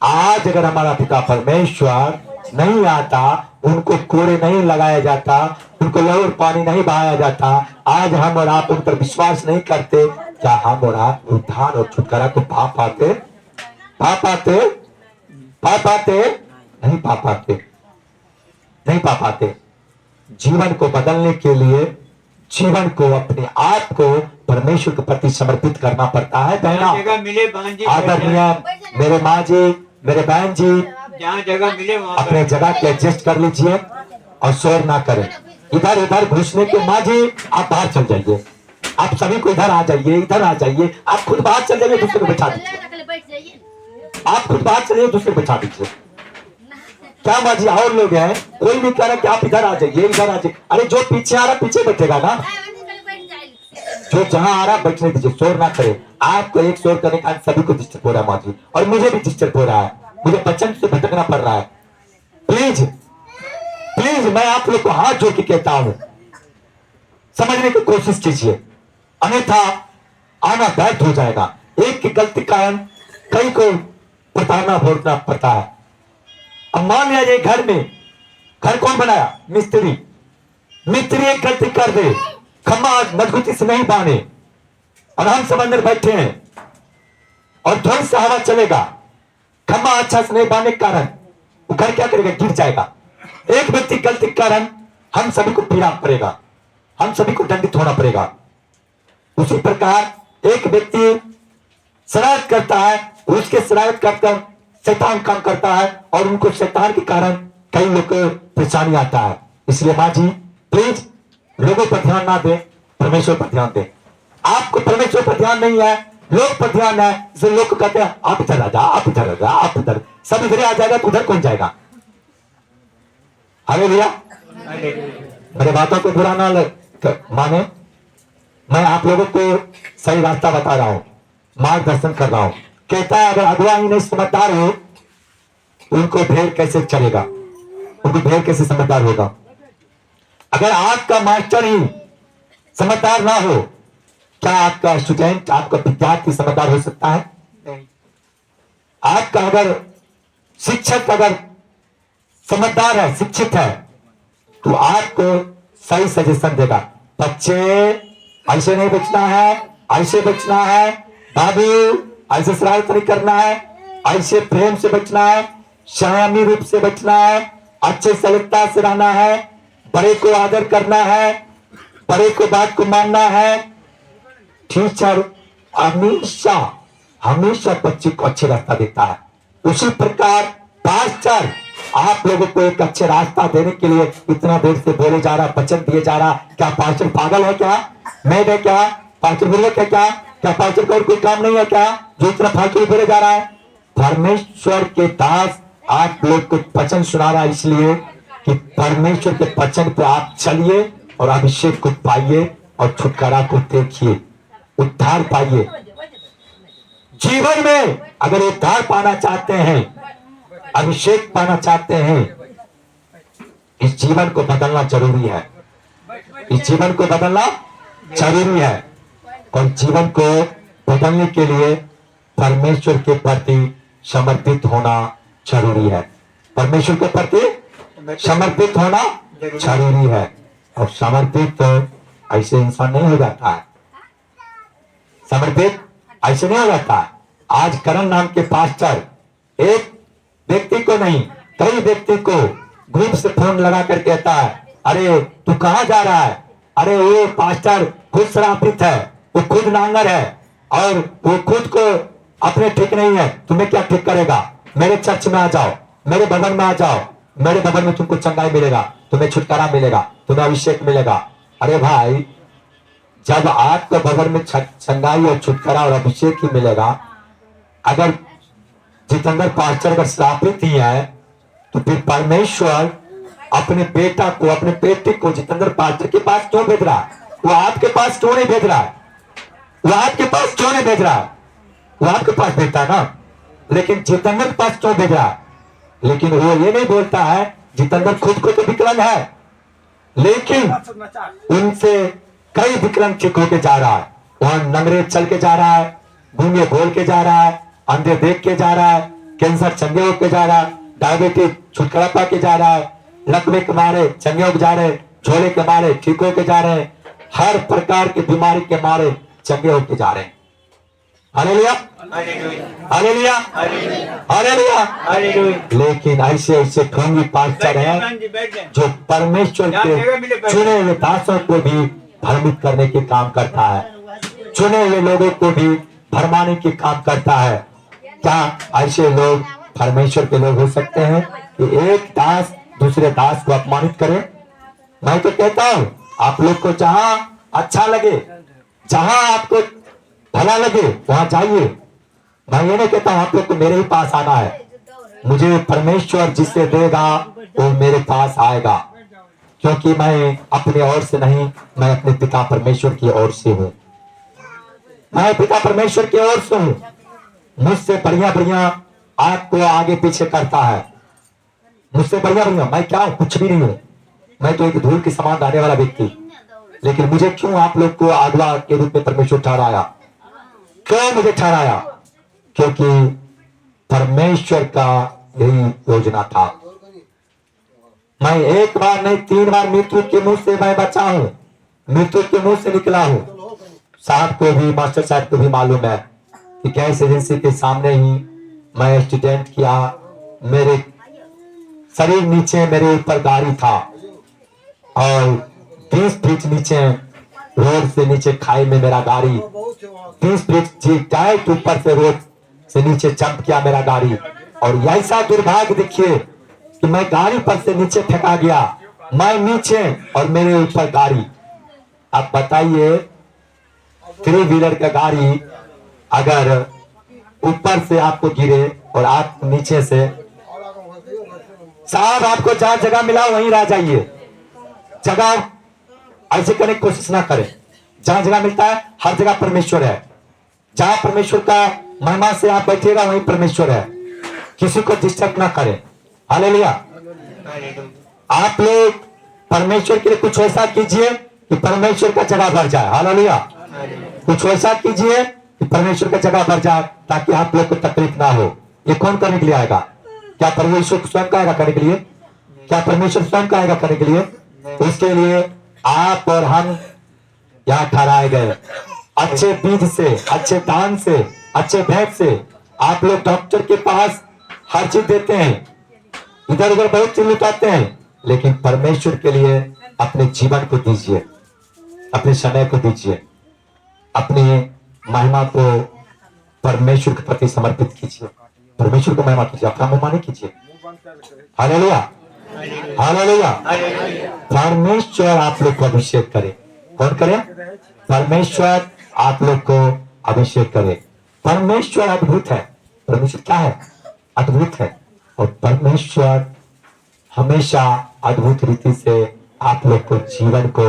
आज अगर हमारा पिता परमेश्वर नहीं आता, उनको कोड़े नहीं लगाया जाता, उनको लहू और पानी नहीं बहाया जाता, आज हम और आप उन पर विश्वास नहीं करते, क्या हम और आप उद्धार और छुटकारा को पा पाते? नहीं पा पाते। जीवन को बदलने के लिए जीवन को, अपने आप को परमेश्वर के प्रति समर्पित करना पड़ता है। बहना आदरणीय मेरे माँ जी, मेरे बहन जी,
जहाँ जगह मिले वहाँ
अपने जगह के एडजस्ट कर लीजिए और शोर ना करें। इधर उधर घुसने के, माँ जी आप बाहर चल जाइए, आप सभी को इधर आ जाइए, इधर आ जाइए। आप खुद बाहर चल जाइए, दूसरे को बिठा दीजिए। आप खुद बाहर चलिए, दूसरे को बिठा दीजिए। क्या माँ जी और लोग हैं, कोई नहीं कह रहा कि आप इधर आ जाइए, इधर आ जाइए। अरे जो पीछे आ रहा पीछे बैठेगा ना, जो जहाँ आ रहा बैठने दीजिए, शोर ना करे। आपको एक शोर करने का सभी को डिस्टर्ब हो रहा है माँ जी, और मुझे भी डिस्टर्ब हो रहा है, मुझे बच्चन से भटकना पड़ रहा है। प्लीज मैं आप लोग को हाथ जोड़ के कहता हूं, समझने की कोशिश कीजिए, अन्यथा आना व्यर्थ हो जाएगा। एक की गलती कारण कई को प्रताड़ना भोगना पड़ता है। अब मान लिया ये घर कौन बनाया? मिस्त्री एक गलती कर दे, खम्मा मजबूती से नहीं बांधे और हम सब अंदर बैठे हैं और थोड़ी सा हवा चलेगा, खम्मा अच्छा से नहीं बांधने के कारण वो घर क्या करेगा? गिर जाएगा। एक व्यक्ति गलती के कारण हम सभी को पीड़ा पड़ेगा, हम सभी को दंडित होना पड़ेगा। उसी प्रकार एक व्यक्ति शरारत करता है, उसके शरारत कर शैतान काम करता है और उनको शैतान के कारण कई लोग को परेशानी आता है। इसलिए माँ जी प्लीज लोगों पर ध्यान ना दे, परमेश्वर पर ध्यान दे। आपको परमेश्वर पर ध्यान नहीं है, लोग पर ध्यान है, जो लोग को कहते हैं आप इधर आ जा, आप इधर आ जा, आप इधर, सब इधर आ जाएगा तो उधर कौन जाएगा? अरे भैया मेरे बातों को बुरा ना माने, मैं आप लोगों को सही रास्ता बता रहा हूं, मार्गदर्शन कर रहा हूं। कहता है अगर अगुआ ही नहीं समझदार हो तो उनको भेड़ कैसे चलेगा, उनको भेड़ कैसे समझदार होगा? अगर आपका मास्टर ही समझदार ना हो, क्या आपका स्टूडेंट, आपका विद्यार्थी समझदार हो सकता है?
नहीं।
आपका अगर शिक्षक अगर समझदार है, शिक्षित है, तो आपको सही सजेशन देगा। बच्चे ऐसे नहीं बचना है, ऐसे बचना है, बाबू ऐसे शरारत नहीं करना है, ऐसे प्रेम से बचना है, संयमी रूप से बचना है, अच्छे सलिकता से रहना है, बड़े को आदर करना है, बड़े को बात को मानना है। टीचर हमेशा हमेशा बच्चे को अच्छे रास्ता देता है, उसी प्रकार पास्टर आप लोगों को एक अच्छे रास्ता देने के लिए इतना देर से बोले जा रहा, वचन दिए जा रहा। क्या पास्टर पागल है क्या? मैं है क्या? पास्टर बुर्बक है क्या? क्या पास्टर का और कोई काम नहीं है क्या जो इतना फालतू बोले जा रहा है? परमेश्वर के दास आप लोग को वचन सुना रहा है इसलिए कि परमेश्वर के वचन पे आप चलिए और अभिषेक को पाइए और छुटकारा को देखिए, उद्धार पाइए। जीवन में अगर उद्धार पाना चाहते हैं, अभिषेक पाना चाहते हैं, इस जीवन को बदलना जरूरी है, इस जीवन को बदलना जरूरी है। और जीवन को बदलने के लिए परमेश्वर के प्रति समर्पित होना जरूरी है, परमेश्वर के प्रति समर्पित होना जरूरी है। और समर्पित तो ऐसे इंसान नहीं हो जाता है, समर्पित ऐसे नहीं हो जाता है। आज करण नाम के पास्टर एक व्यक्ति को नहीं, कई व्यक्ति को ग्रुप से फोन लगा कर कहता है अरे तू कहां जा रहा है? अरे वो पास्टर खुद शराबित है, वो खुद नांगर है और वो खुद को अपने ठीक नहीं है, तुम्हें क्या ठीक करेगा? मेरे चर्च में आ जाओ, मेरे भवन में आ जाओ, मेरे भवन में तुमको चंगाई मिलेगा, तुम्हें छुटकारा मिलेगा, तुम्हें अभिषेक मिलेगा। अरे भाई जब आपको भवन में चंगाई और छुटकारा और अभिषेक ही मिलेगा, अगर जितेंद्र पास्टर अगर श्रापित ही है तो फिर परमेश्वर अपने बेटा को, अपने बेटे को जितेंद्र पास्टर के पास क्यों भेज रहा है? वो आपके पास क्यों नहीं भेज रहा है? वो आपके पास क्यों नहीं भेज रहा है? वो आपके पास भेजता है ना, लेकिन जितेंद्र के पास क्यों भेज रहा है? लेकिन वो ये नहीं बोलता है जितेंद्र खुद को तो विकलांग है, लेकिन उनसे कई विकलांग ठीक होके जा रहा है। वहां नंगरे चल के जा रहा है, गूंगे बोल के जा रहा है, अंधे देख के जा रहा है, कैंसर चंगे होके जा रहा है, डायबिटीज छुटकारा पा के जा रहा है, लकवे के मारे चंगे होके जा रहे, झोले के मारे ठीक होके जा रहे, हर प्रकार की बीमारी के मारे चंगे होके जा रहे हैं। Hallelujah, hallelujah, hallelujah, hallelujah. लेकिन ऐसे ऐसे ढोंगी पास्टर हैं जो परमेश्वर के चुने हुए दासों को भी भ्रमित करने के काम करता है, चुने हुए लोगों को भी भरमाने के काम करता है। क्या ऐसे लोग परमेश्वर के लोग हो सकते हैं कि एक दास दूसरे दास को अपमानित करे? मैं तो कहता हूं आप लोग को जहां अच्छा लगे, जहां आपको भला लगे वहां जाइए। मैं ये नहीं कहता हूं आप लोग को मेरे ही पास आना है, मुझे परमेश्वर जिससे देगा वो मेरे पास आएगा, क्योंकि मैं अपने ओर से नहीं, मैं अपने पिता परमेश्वर की ओर से हूं, मैं पिता परमेश्वर की ओर से हूं। मुझसे बढ़िया बढ़िया आपको आगे पीछे करता है, मुझसे बढ़िया बढ़िया मैं क्या हूं? कुछ भी नहीं हूं, मैं तो एक धूल के समान रहने वाला व्यक्ति। लेकिन मुझे क्यों आप लोग को अगुआ के रूप में परमेश्वर ठहराया? क्यों मुझे ठहराया? क्योंकि परमेश्वर का यही योजना था। मैं एक बार नहीं 3 बार मृत्यु के मुंह से मैं बचा हूं, मृत्यु के मुंह से निकला हूं। साहब को भी, मास्टर साहब को भी मालूम है कि गैस एजेंसी के सामने ही मैं स्टूडेंट किया, मेरे शरीर नीचे मेरे ऊपर गाड़ी था और 20 फीट नीचे रोड से नीचे खाई में मेरा गाड़ी
30 फीट जी डायरेक्ट ऊपर से रोड से नीचे जंप किया मेरा गाड़ी। और ऐसा दुर्भाग्य देखिए कि मैं गाड़ी पर से नीचे फेंका गया, मैं नीचे और मेरे ऊपर गाड़ी। आप बताइए 3 व्हीलर का गाड़ी अगर ऊपर से आपको गिरे और आप नीचे से, साहब आपको जहां जगह मिला वहीं रह जाइए, जगह ऐसे करने की कोशिश ना करें। जहां जगह मिलता है हर जगह परमेश्वर है, जहां परमेश्वर का महिमा से आप बैठेगा वहीं परमेश्वर है, किसी को डिस्टर्ब ना करें। हालेलुया। आप लोग परमेश्वर के लिए कुछ ऐसा कीजिए कि परमेश्वर का जगह भर जाए। हालेलुया। कुछ ऐसा कीजिए कि परमेश्वर का जगह भर जाए ताकि आप लोग को तकलीफ ना हो। ये कौन करने के लिए आएगा? क्या परमेश्वर स्वयं का आएगा करने के लिए? क्या परमेश्वर स्वयं का आएगा करने के लिए? उसके लिए आप और हम यहाँ ठहराए गए। अच्छे बीज से, अच्छे दान से, अच्छे भेंट से आप लोग डॉक्टर के पास हर चीज देते हैं, इधर उधर बहुत चीज लुटाते हैं, लेकिन परमेश्वर के लिए अपने जीवन को दीजिए, अपने समय को दीजिए, अपनी महिमा को परमेश्वर के प्रति समर्पित कीजिए। परमेश्वर को महिमा कीजिए, अपना महिमा नहीं कीजिए। Hallelujah, hallelujah. परमेश्वर आप लोग को अभिषेक करे। कौन करे? परमेश्वर आप लोग को अभिषेक करे। परमेश्वर अद्भुत है। परमेश्वर क्या है? अद्भुत है। और परमेश्वर हमेशा अद्भुत रीति से आप लोग को जीवन को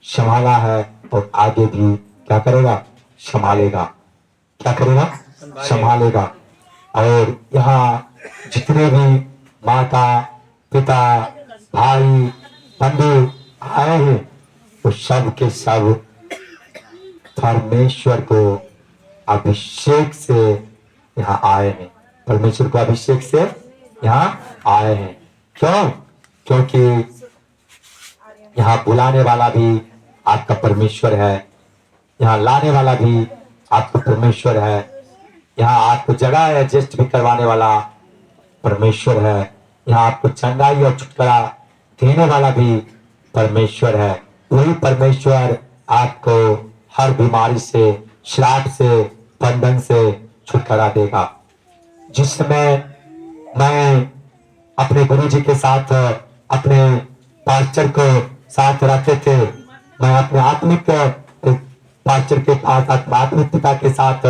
संभाला है और आगे भी क्या करेगा? संभालेगा। क्या करेगा? संभालेगा। और यहाँ जितने भी माता पिता भाई बंधु आए हैं वो सब के सब परमेश्वर को अभिषेक से यहाँ आए हैं। परमेश्वर को अभिषेक से यहाँ आए हैं। क्यों? क्योंकि यहाँ बुलाने वाला भी आपका परमेश्वर है, यहाँ लाने वाला भी आपका परमेश्वर है, यहाँ आपको जगह एडजस्ट भी करवाने वाला परमेश्वर है, यहाँ आपको चंगाई और छुटकारा देने वाला भी परमेश्वर है। वही परमेश्वर आपको हर बीमारी से, श्राप से, बंधन से छुटकारा देगा। जिस समय मैं अपने गुरुजी के साथ, अपने पास्टर को साथ रहते थे, मैं अपने आत्मिक पास्टर के पास, आत्मिक पिता के साथ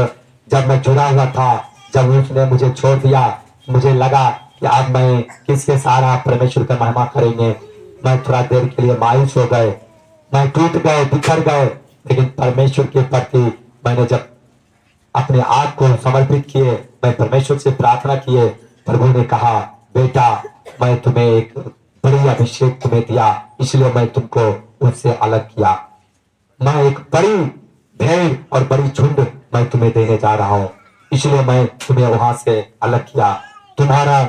जब मैं जुड़ा हुआ था, जब उसने मुझे छोड़ दिया, मुझे लगा कि अब मैं किसके सहारा परमेश्वर का महिमा करेंगे। मैं थोड़ा देर के लिए मायूस हो गए, मैं टूट गए, बिखर गए। लेकिन परमेश्वर के प्रति मैंने जब अपने आप को समर्पित किए, मैं परमेश्वर से प्रार्थना किए, प्रभु ने कहा बेटा मैं तुम्हें एक बड़ी अभिषेक तुम्हें दिया, इसलिए मैं तुमको उससे अलग किया। मैं एक बड़ी भेड़ और बड़ी झुंड मैं तुम्हें देने जा रहा हूँ, इसलिए मैं तुम्हें वहां से अलग किया। तुम्हारा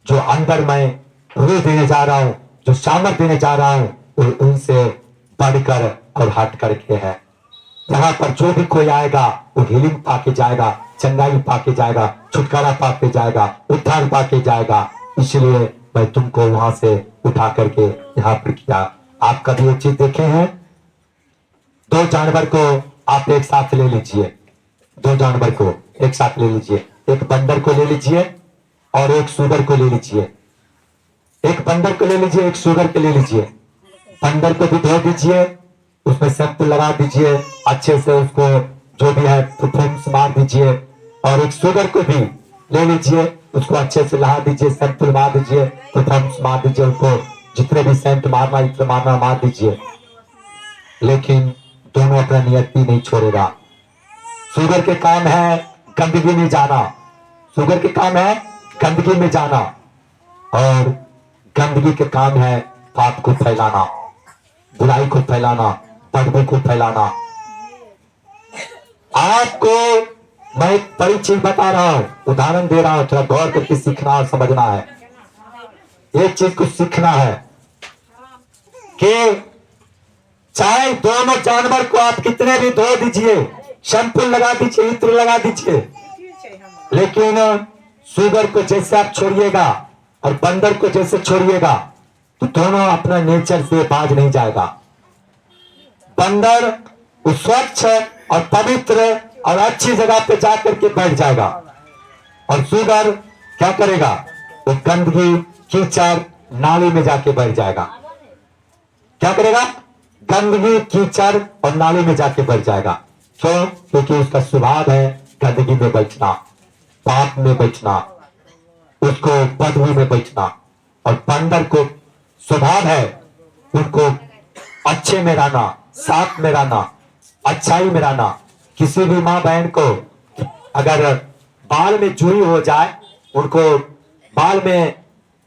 जो अंदर मैं रूह देने जा रहा हूँ, जो सामर्थ देने जा रहा हूँ, वो उनसे बढ़कर और हट करके है। यहाँ पर जो भी कोई आएगा वो हीलिंग पाके जाएगा, चंगाई पाके जाएगा, छुटकारा पाके जाएगा, उद्धार पाके जाएगा। इसलिए मैं तुमको वहां से उठा करके यहाँ पर किया। आप कभी एक चीज देखे हैं? 2 जानवर को आप एक साथ ले लीजिए, 2 जानवर को एक साथ ले लीजिए, एक बंदर को ले लीजिए और एक सूगर को ले लीजिए। एक बंदर को ले लीजिए, एक सूगर को ले लीजिए। बंदर को भी धो दीजिए, उसमें शैम्पू लगा दीजिए, अच्छे से उसको जो भी है परफ्यूम्स मार दीजिए। और एक सूगर को भी ले लीजिए, उसको अच्छे से नहा दीजिए, शैम्पू मार दीजिए, परफ्यूम्स मार दीजिए, उनको जितने भी सेंट मारना इतना मारना मार दीजिए। लेकिन दोनों अपना नियति नहीं छोड़ेगा। सूगर के काम है गंदगी में जाना, सूगर के काम है गंदगी में जाना, और गंदगी के काम है पाप को फैलाना, बुराई को फैलाना, बदबू को फैलाना। आपको मैं एक बड़ी चीज बता रहा हूं, उदाहरण दे रहा हूं, थोड़ा गौर करके सीखना और समझना है। एक चीज को सीखना है कि चाहे दोनों जानवर को आप कितने भी धो दीजिए, शैम्पू लगा दीजिए, इत्र लगा दीजिए, लेकिन सूगर को जैसे आप छोड़िएगा और बंदर को जैसे छोड़िएगा तो दोनों अपना नेचर से बाज नहीं जाएगा। बंदर वो स्वच्छ और पवित्र और अच्छी जगह पे जा करके बैठ जाएगा। और सुअर क्या करेगा? वो गंदगी कीचड़ नाली में जाके बैठ जाएगा। क्या करेगा? गंदगी कीचड़ और नाली में जाके बैठ जाएगा। क्यों? क्योंकि उसका स्वभाव है गंदगी में बैठना, पाप में बैठना, उसको बदबू में बैठना। और बंदर को स्वभाव है उनको अच्छे में रहना, साथ में रहना, अच्छाई में रहना। किसी भी माँ बहन को अगर बाल में जुई हो जाए, उनको बाल में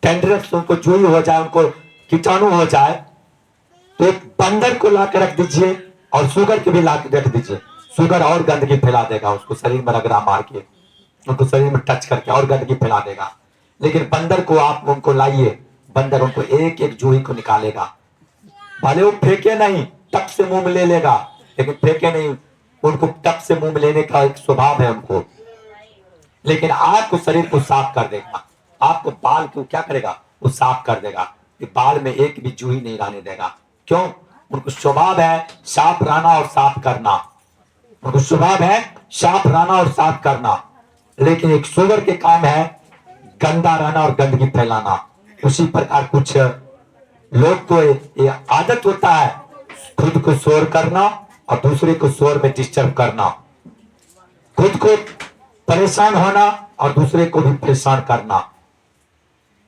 टेंडरस, उनको जुई हो जाए, उनको कीटाणु हो जाए, तो एक बंदर को ला के रख दीजिए और सुअर के भी ला के रख दीजिए। सुअर और गंदगी फैला देगा, उसको शरीर में रगड़ा मार के, उनको शरीर में टच करके और गंदगी फैला देगा। लेकिन बंदर को आप उनको लाइए, बंदर उनको एक एक जूही को निकालेगा। भले वो फेंके नहीं, टप से मुंह में ले लेगा, लेकिन फेंके नहीं, उनको टप से मुंह में लेने का एक स्वभाव है उनको। लेकिन आपको शरीर को साफ कर देगा, आपको बाल को क्या करेगा? वो साफ कर देगा कि बाल में एक भी जूही नहीं रहने देगा। क्यों? उनको स्वभाव है साफ रहना और साफ करना, उनको स्वभाव है साफ रहना और साफ करना। लेकिन एक सुअर के काम है गंदा रहना और गंदगी फैलाना। उसी प्रकार कुछ लोग को ये आदत होता है खुद को शोर करना और दूसरे को शोर में डिस्टर्ब करना, खुद को परेशान होना और दूसरे को भी परेशान करना।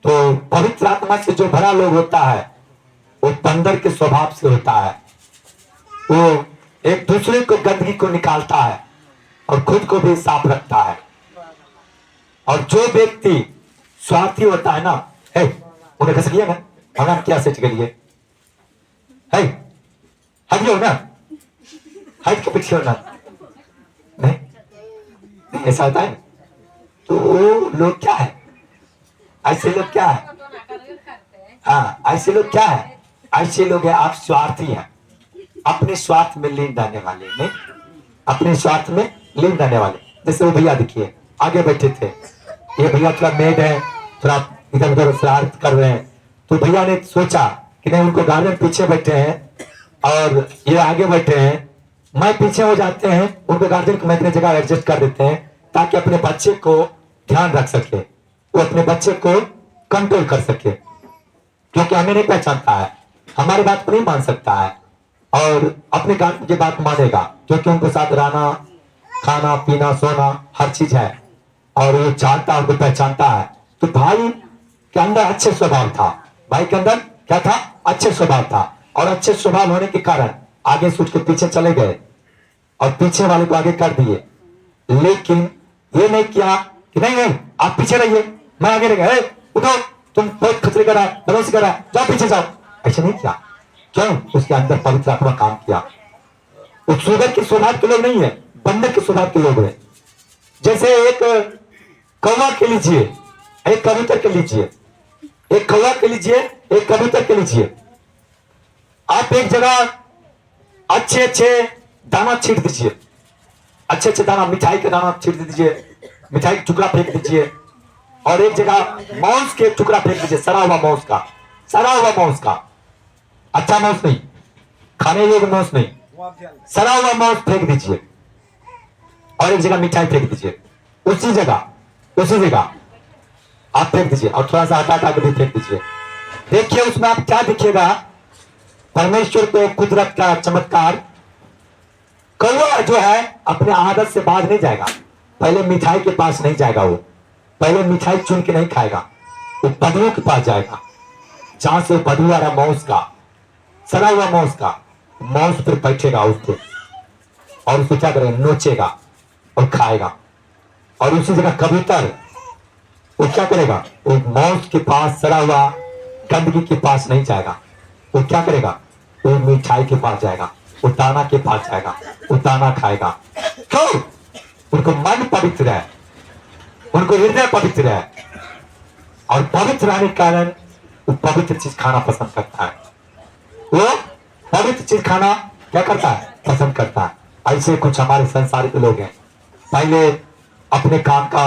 तो पवित्र आत्मा से जो भरा लोग होता है वो बंदर के स्वभाव से होता है। वो एक दूसरे को गंदगी को निकालता है और खुद को भी साफ रखता है। और जो व्यक्ति स्वार्थी होता है ना, है उन्हें घस गया ना, हमें क्या सेट के लिए है, हटियो ना, हट के पीछे होना नहीं, नहीं ऐसा होता है। तो वो लोग क्या है, ऐसे लोग क्या है? हाँ, ऐसे लोग क्या है? ऐसे लोग है आप स्वार्थी हैं, अपने स्वार्थ में लीन रहने वाले, नहीं अपने स्वार्थ में लीन रहने वाले। जैसे वो भैया देखिए आगे बैठे थे, ये भैया थोड़ा मेड है, थोड़ा इधर उधर शरारत कर रहे हैं। तो भैया ने सोचा कि नहीं, उनको गार्जियन पीछे बैठे हैं और ये आगे बैठे हैं, मैं पीछे हो जाते हैं, उनको गार्जियन को मैं अपनी जगह एडजस्ट कर देते हैं ताकि अपने बच्चे को ध्यान रख सके, वो अपने बच्चे को कंट्रोल कर सके। क्योंकि हमें नहीं पहचानता है, हमारी बात को नहीं मान सकता है और अपने गार्जियन की बात मानेगा, क्योंकि उनको साथ रहना, खाना पीना सोना हर चीज है और वो जानता है, उनको पहचानता है। तो भाई के अंदर अच्छे स्वभाव था, भाई के अंदर क्या था? अच्छे स्वभाव था। और अच्छे स्वभाव होने के कारण आगे सोच के पीछे चले गए और पीछे वाले को आगे कर दिए। लेकिन ये नहीं किया कि नहीं नहीं आप पीछे रहिए, मैं आगे रह गया, उठो तुम बहुत खतरे कर रहा है, बदमाशी कर रहा है, जाओ पीछे जाओ। ऐसा नहीं किया। क्यों? उसके अंदर पवित्र आत्मा काम किया। वो सुअर के स्वभाव के लोग नहीं है, बंदर के स्वभाव के लोग हैं। जैसे एक कौवा के लीजिए, एक कबूतर के लीजिए, एक कौवा के लीजिए, एक कबूतर के लीजिए। आप एक जगह अच्छे अच्छे दाना छीट दीजिए, अच्छे अच्छे दाना, मिठाई का दाना छीट दीजिए, मिठाई का टुकड़ा फेंक दीजिए, और एक जगह मांस के टुकड़ा फेंक दीजिए, सड़ा हुआ मांस का, सड़ा हुआ मांस का, अच्छा मांस नहीं, खाने योग्य मांस नहीं, सड़ा हुआ मांस फेंक दीजिए, और एक जगह मिठाई फेंक दीजिए। उसी जगह आप फेंक दीजिए और थोड़ा सा हटा के भी फेंक दीजिए। देखिए उसमें आप क्या दिखेगा? परमेश्वर को कुदरत का चमत्कार। कौवा जो है अपने आदत से बाज नहीं जाएगा, पहले मिठाई के पास नहीं जाएगा, वो पहले मिठाई चुन के नहीं खाएगा, वो बदबू के पास जाएगा, जहां से बदबू आ रहा मांस का, सड़ा हुआ मांस का, मांस पर बैठेगा उसको और उसको क्या करेगा? नोचेगा और खाएगा। और उसी जगह कबूतर वो क्या करेगा? वो मांस के पास, सड़ा हुआ गंदगी के पास नहीं जाएगा, वो क्या करेगा? वो मिठाई के पास जाएगा, वो दाना के पास जाएगा, वो दाना खाएगा। क्यों? उनको मन पवित्र है, उनको हृदय पवित्र है, और पवित्र रहने के कारण वो पवित्र चीज खाना पसंद करता है, वो पवित्र चीज खाना क्या करता है? पसंद करता है। ऐसे कुछ हमारे संसारिक लोग हैं, पहले अपने काम का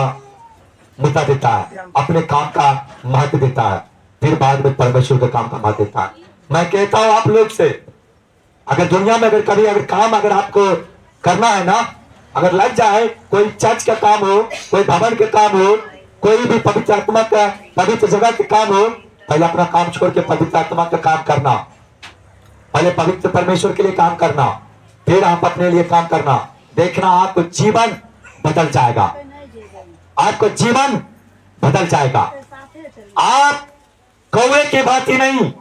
मुद्दा देता है, अपने काम का महत्व देता है, फिर बाद में परमेश्वर के काम का महत्व देता है। मैं कहता हूं आप लोग से, अगर दुनिया में अगर कभी अगर काम अगर आपको
करना है ना। अगर लग जाए कोई चर्च का काम हो, कोई भवन के काम हो, कोई भी पवित्र आत्मा का पवित्र जगह के काम हो, पहले अपना काम छोड़ के पवित्र आत्मा का काम करना, पहले पवित्र परमेश्वर के लिए काम करना, फिर आप अपने लिए काम करना। देखना आपको जीवन बदल जाएगा, आपको जीवन बदल जाएगा। आप कौवे के भांति नहीं,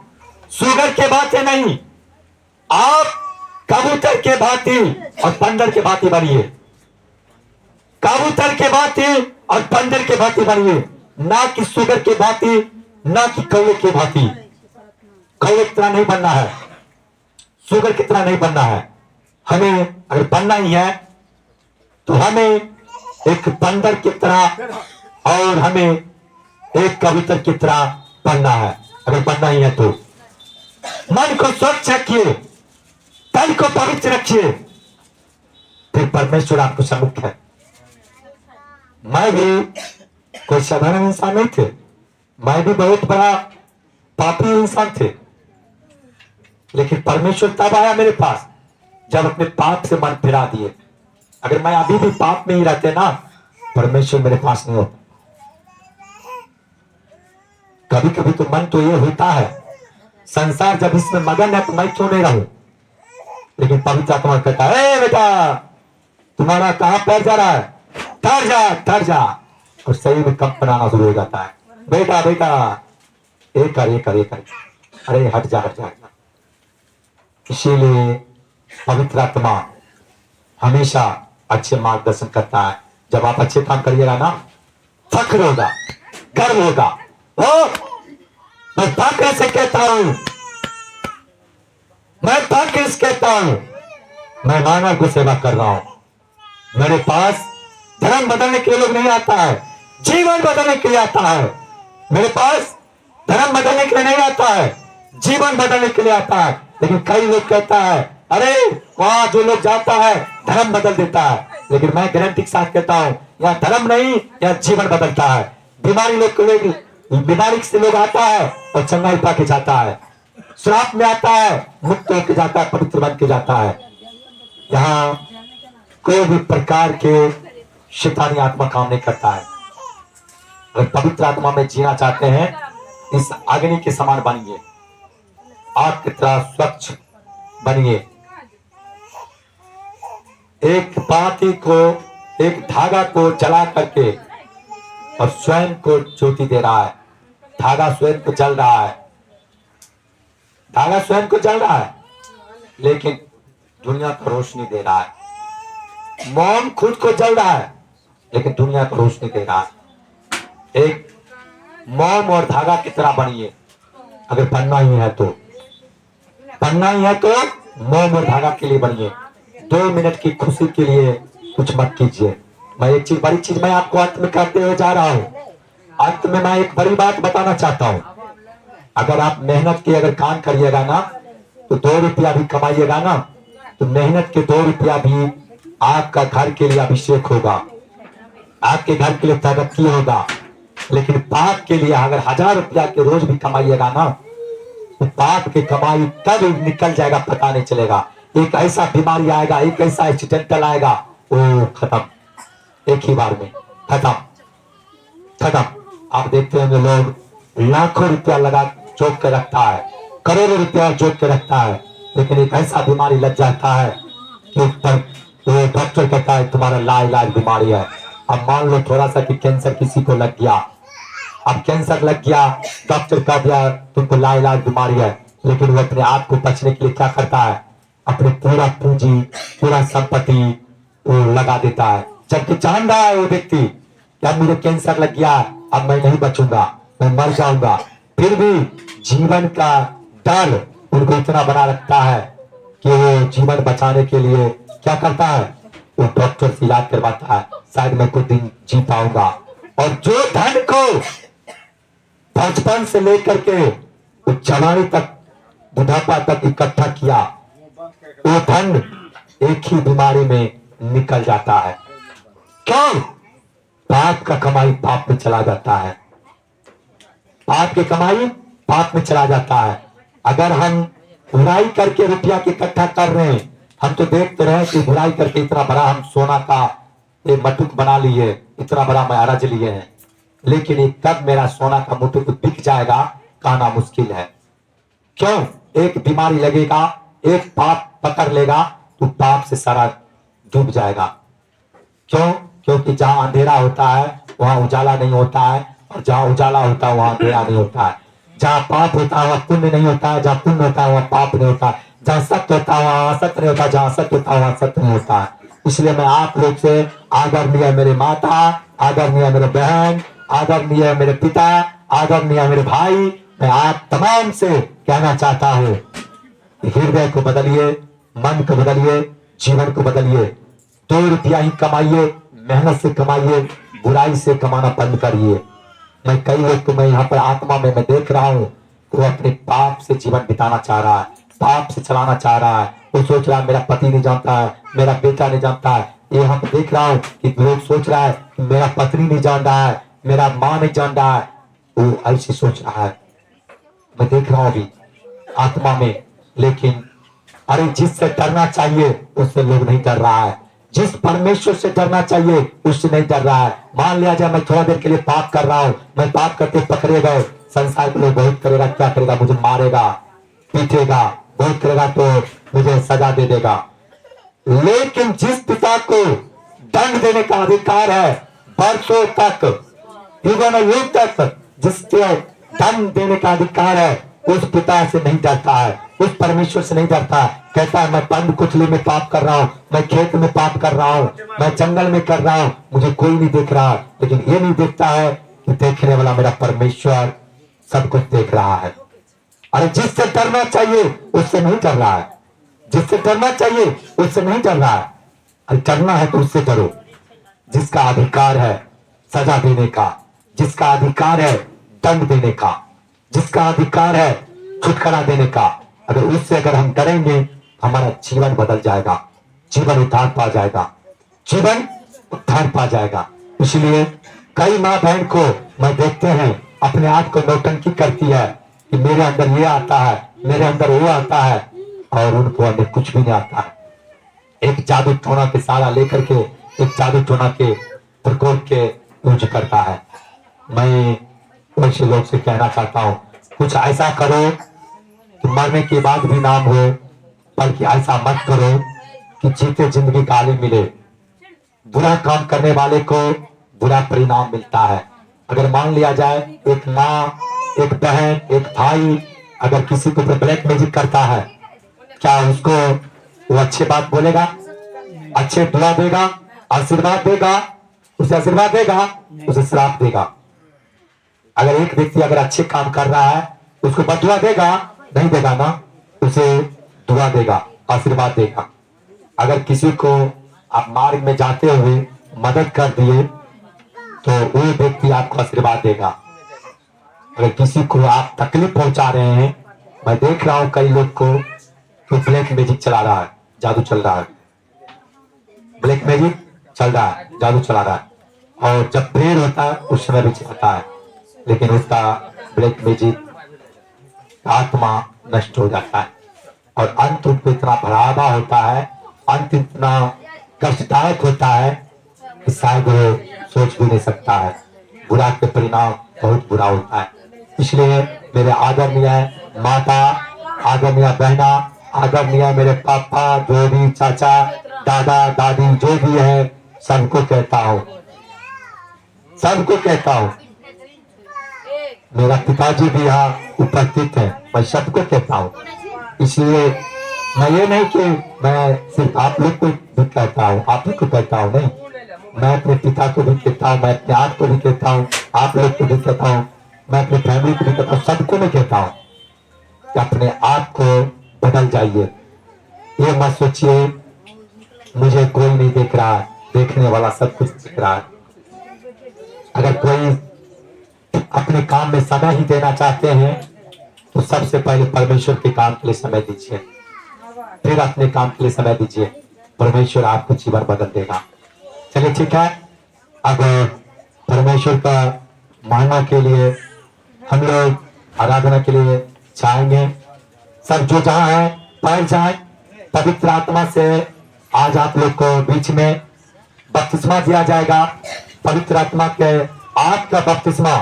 सुगर के भांति नहीं, आप कबूतर के भांति और बंदर के भांति बनिए। कबूतर के भांति और बंदर के भांति बनिए, ना कि सुगर के भांति, ना कि कौवे के भांति। कौवे की तरह नहीं बनना है, सुगर की तरह नहीं बनना है। हमें अगर बनना ही है तो हमें एक बंदर की तरह और हमें एक कबूतर की तरह बनना है। अगर बनना ही है तो मन को स्वच्छ रखिए, तन को पवित्र रखिए, फिर परमेश्वर आपको सम्मुख है। मैं भी कोई साधारण इंसान नहीं थे, मैं भी बहुत बड़ा पापी इंसान थे, लेकिन परमेश्वर तब आया मेरे पास जब अपने पाप से मन फिरा दिए। अगर मैं अभी भी पाप में ही रहते ना, परमेश्वर मेरे पास नहीं होता। कभी कभी तो मन तो ये होता है, संसार जब इसमें मगन है तो मैं क्यों नहीं रहूं, लेकिन पवित्र आत्मा कहता है, ए बेटा तुम्हारा कहां पैर जा रहा है, ठहर जा ठहर जा, और शरीर में कंप बनाना शुरू हो जाता है। बेटा बेटा एक कर एक कर एक कर, अरे हट जा हट जा हट जा। इसीलिए पवित्र आत्मा हमेशा अच्छे मार्गदर्शन करता है। जब आप अच्छे काम करिएगा ना, फख्र होगा, गर्व होगा। ओ मैं फख्र से कहता हूं, मैं फख्र से कहता हूं, मैं मानव को सेवा कर रहा हूं। मेरे पास धर्म बदलने के लिए लोग नहीं आता है, जीवन बदलने के लिए आता है। मेरे पास धर्म बदलने के लिए नहीं आता है, जीवन बदलने के लिए आता है। लेकिन कई लोग कहता है, अरे वहां जो लोग जाता है धर्म बदल देता है, लेकिन मैं गारंटी के साथ कहता हूं, यहाँ धर्म नहीं, यहाँ जीवन बदलता है। बीमारी से लोग आता है और चंगाई पाके जाता है, श्राप में आता है मुक्त होके जाता है, पवित्र बन के जाता है। यहाँ कोई भी प्रकार के शैतानी आत्मा काम नहीं करता है। अगर पवित्र आत्मा में जीना चाहते हैं, इस अग्नि के समान बनिए, आग की तरह स्वच्छ बनिए। एक बाती को, एक धागा को जला करके और स्वयं को ज्योति दे रहा है। धागा स्वयं को जल रहा है, धागा स्वयं को जल रहा है, लेकिन दुनिया को रोशनी दे रहा है। मोम खुद को जल रहा है, लेकिन दुनिया को रोशनी दे रहा है। एक मोम और धागा की तरह बनिए। अगर बनना ही है तो, बनना ही है तो मोम और धागा के लिए बनिए। 2 मिनट की खुशी के लिए कुछ मत कीजिए। मैं एक चीज, बड़ी चीज मैं आपको अंत में कहते हुए जा रहा हूँ। अंत में मैं एक बड़ी बात बताना चाहता हूँ। अगर आप मेहनत की अगर काम करिएगा ना, तो 2 रुपया भी कमाइएगा ना, तो मेहनत के 2 रुपया भी आपका घर के लिए अभिषेक होगा, आपके घर के लिए तरक्की होगा। लेकिन पाप के लिए अगर 1000 रुपया के रोज भी कमाइएगा ना, तो पाप की कमाई कब निकल जाएगा पता नहीं चलेगा। एक ऐसा बीमारी आएगा, एक ऐसा एक्सीडेंटल आएगा, वो खत्म, एक ही बार में खत्म खत्म। आप देखते होंगे लोग लाखों रुपया लगा जोक के रखता है, करोड़ों रुपया जोक के रखता है, लेकिन एक ऐसा बीमारी लग जाता है कि ऊपर तो डॉक्टर कहता है तुम्हारा लाइलाज बीमारी है। अब मान लो थोड़ा सा कि कैंसर किसी को लग गया, अब कैंसर लग गया, डॉक्टर कह दिया तुमको लाइलाज बीमारी है, लेकिन वो अपने आप को बचने के लिए क्या करता है, अपने पूरा पूंजी, पूरा संपत्ति वो लगा देता है, जबकि जान रहा है वो व्यक्ति कि अब मुझे कैंसर लग गया, अब मैं नहीं बचूंगा, मैं मर जाऊंगा। फिर भी जीवन का डर उनको इतना बना रखता है कि वो जीवन बचाने के लिए क्या करता है, वो डॉक्टर से इलाज करवाता है, शायद मैं कुछ दिन जी पाऊंगा। और जो धन को बचपन से लेकर के वो जवानी तक, बुढ़ापा तक इकट्ठा किया, वो धन एक ही बीमारी में निकल जाता है। क्यों? पाप का कमाई पाप में चला जाता है, पाप की कमाई पाप में चला जाता है। अगर हम बुराई करके रुपया इकट्ठा कर रहे हैं,
हम तो देखते रहे कि बुराई करके इतना बड़ा हम सोना का ये मटुक बना लिए, इतना बड़ा महाराज लिए हैं, लेकिन ये कब मेरा सोना का मुटुक बिक जाएगा कहना मुश्किल है। क्यों? एक बीमारी लगेगा, एक पाप पकड़ लेगा तो पाप से सारा डूब जाएगा। क्यों? क्योंकि जहां अंधेरा होता है वहां उजाला नहीं होता है, और जहां उजाला होता है वहां अंधेरा नहीं होता है। जहां पाप होता है वहां पुण्य नहीं होता है, जहां पुण्य होता है वहां पाप नहीं होता है, जहां सत्य होता है वहां असत्य नहीं होता, जहां सत्य होता है वहां सत्य नहीं होता है। इसलिए मैं आप लोग से आदरणीय मेरे माता, आदरणीय मेरे बहन, आदरणीय मेरे पिता, आदरणीय मेरे भाई, मैं आप तमाम से कहना चाहता हूँ, हृदय को बदलिए, मन को बदलिए, जीवन को बदलिए। 2 रुपया ही कमाइए, मेहनत से कमाइए, बुराई से कमाना बंद करिए। मैं कई लोग को मैं यहाँ पर आत्मा में मैं देख रहा हूँ, वो अपने पाप से जीवन बिताना चाह रहा है, पाप से चलाना चाह रहा है। वो सोच रहा है मेरा पति नहीं जानता है, मेरा बेटा नहीं जानता है। ये यहाँ पर देख रहा हूँ कि लोग सोच रहा है कि मेरा पत्नी नहीं जान रहा है, मेरा माँ नहीं जान रहा है, वो ऐसे सोच रहा है। मैं देख रहा हूँ अभी आत्मा में। लेकिन अरे जिससे डरना चाहिए उससे लोग नहीं डर रहा है, जिस परमेश्वर से डरना चाहिए उससे नहीं डर रहा है। मान लिया जाए मैं थोड़ा देर के लिए पाप कर रहा हूँ, मैं पाप करते पकड़े गए, संसार के लोग बहुत करेगा, क्या करेगा, मुझे मारेगा, पीटेगा, बहुत करेगा तो मुझे सजा दे देगा। लेकिन जिस पिता को दंड देने का अधिकार है वर्षों तक, युग तक जिसके दंड देने का अधिकार है, उस पिता से नहीं डरता है, उस परमेश्वर से नहीं डरता है। कहता है मैं बंद कुचली में पाप कर रहा हूँ, मैं खेत में पाप कर रहा हूँ, मैं जंगल में कर रहा हूँ, मुझे कोई नहीं देख रहा। लेकिन ये नहीं देखता है कि देखने वाला मेरा परमेश्वर सब कुछ देख रहा है। अरे जिससे डरना चाहिए उससे नहीं डर रहा है, जिससे डरना चाहिए उससे नहीं डर रहा है। अरे डरना है तो उससे डरो जिसका अधिकार है सजा देने का, जिसका अधिकार है दंड देने का, जिसका अधिकार है छुटकारा देने का। अगर उससे अगर हम डरेंगे हमारा जीवन बदल जाएगा, जीवन उद्धार पा जाएगा, जीवन उद्धार पा जाएगा। इसलिए कई माँ बहन को मैं देखते हैं अपने आप को नौटंकी करती है कि मेरे अंदर ये आता है, मेरे अंदर वो आता है, और उनको अंदर कुछ भी नहीं आता है। एक जादू टोना के सहारा लेकर के एक जादू टोना के प्रकोप के यूज करता है। मैं वैसे लोग से कहना चाहता हूँ कुछ ऐसा करो कि मरने के बाद भी नाम हो, बल्कि ऐसा मत करो कि जीते जिंदगी गाली मिले। बुरा काम करने वाले को बुरा परिणाम मिलता है। अगर मान लिया जाए एक माँ, एक बहन, एक भाई अगर किसी को ब्लैक मैजिक करता है, क्या उसको वो अच्छे बात बोलेगा, अच्छे दुआ देगा, आशीर्वाद देगा, उसे आशीर्वाद देगा, उसे श्राप देगा। अगर एक व्यक्ति अगर अच्छे काम कर रहा है उसको बदुआ देगा, नहीं देगा ना, उसे दुआ देगा, आशीर्वाद देगा। अगर किसी को आप मार्ग में जाते हुए मदद कर दिए तो वो व्यक्ति आपको आशीर्वाद देगा। अगर किसी को आप तकलीफ पहुंचा रहे हैं, मैं देख रहा हूं कई लोग को तो ब्लैक मैजिक चला रहा है, जादू चल रहा है, ब्लैक मैजिक चल रहा है, जादू चला रहा है, और जब प्रेयर होता है उस समय भी चलता है, लेकिन उसका ब्लैक मैजिक आत्मा नष्ट हो जाता है और अंत उनको इतना भयावह होता है, अंत इतना कष्टदायक होता है कि शायद वो सोच भी नहीं सकता है। बुरा के परिणाम बहुत बुरा होता है। इसलिए मेरे आदरणीय माता, आदरणीय बहना, आदरणीय मेरे पापा, जो भी चाचा, दादा, दादी जो भी है, सबको कहता हूँ, सबको कहता हूँ। मेरा पिताजी भी यहाँ उपस्थित है, मैं सबको कहता हूँ। इसलिए मैं ये नहीं कि मैं सिर्फ आप लोग को भी कहता हूँ, आप लोग को कहता हूँ, नहीं, मैं अपने पिता को भी कहता हूँ, मैं अपने आप को भी कहता हूँ, आप लोग को भी कहता हूँ, मैं अपनी फैमिली को भी कहता हूँ, सबको मैं कहता हूँ कि अपने आप को बदल जाइए। ये मत सोचिए मुझे कोई नहीं देख रहा है, देखने वाला सब कुछ देख रहा है। अगर कोई अपने काम में समय ही देना चाहते हैं तो सबसे पहले परमेश्वर के काम के लिए समय दीजिए, फिर अपने काम के लिए समय दीजिए, परमेश्वर आपको जीवन बदल देगा। चलिए ठीक है, अब परमेश्वर का महिमा के लिए हम लोग आराधना के लिए जाएंगे। सब जो जहां है पैर जाए, पवित्र आत्मा से आज आप लोग को बीच में बपतिस्मा दिया जाएगा। पवित्र आत्मा के आग का बपतिस्मा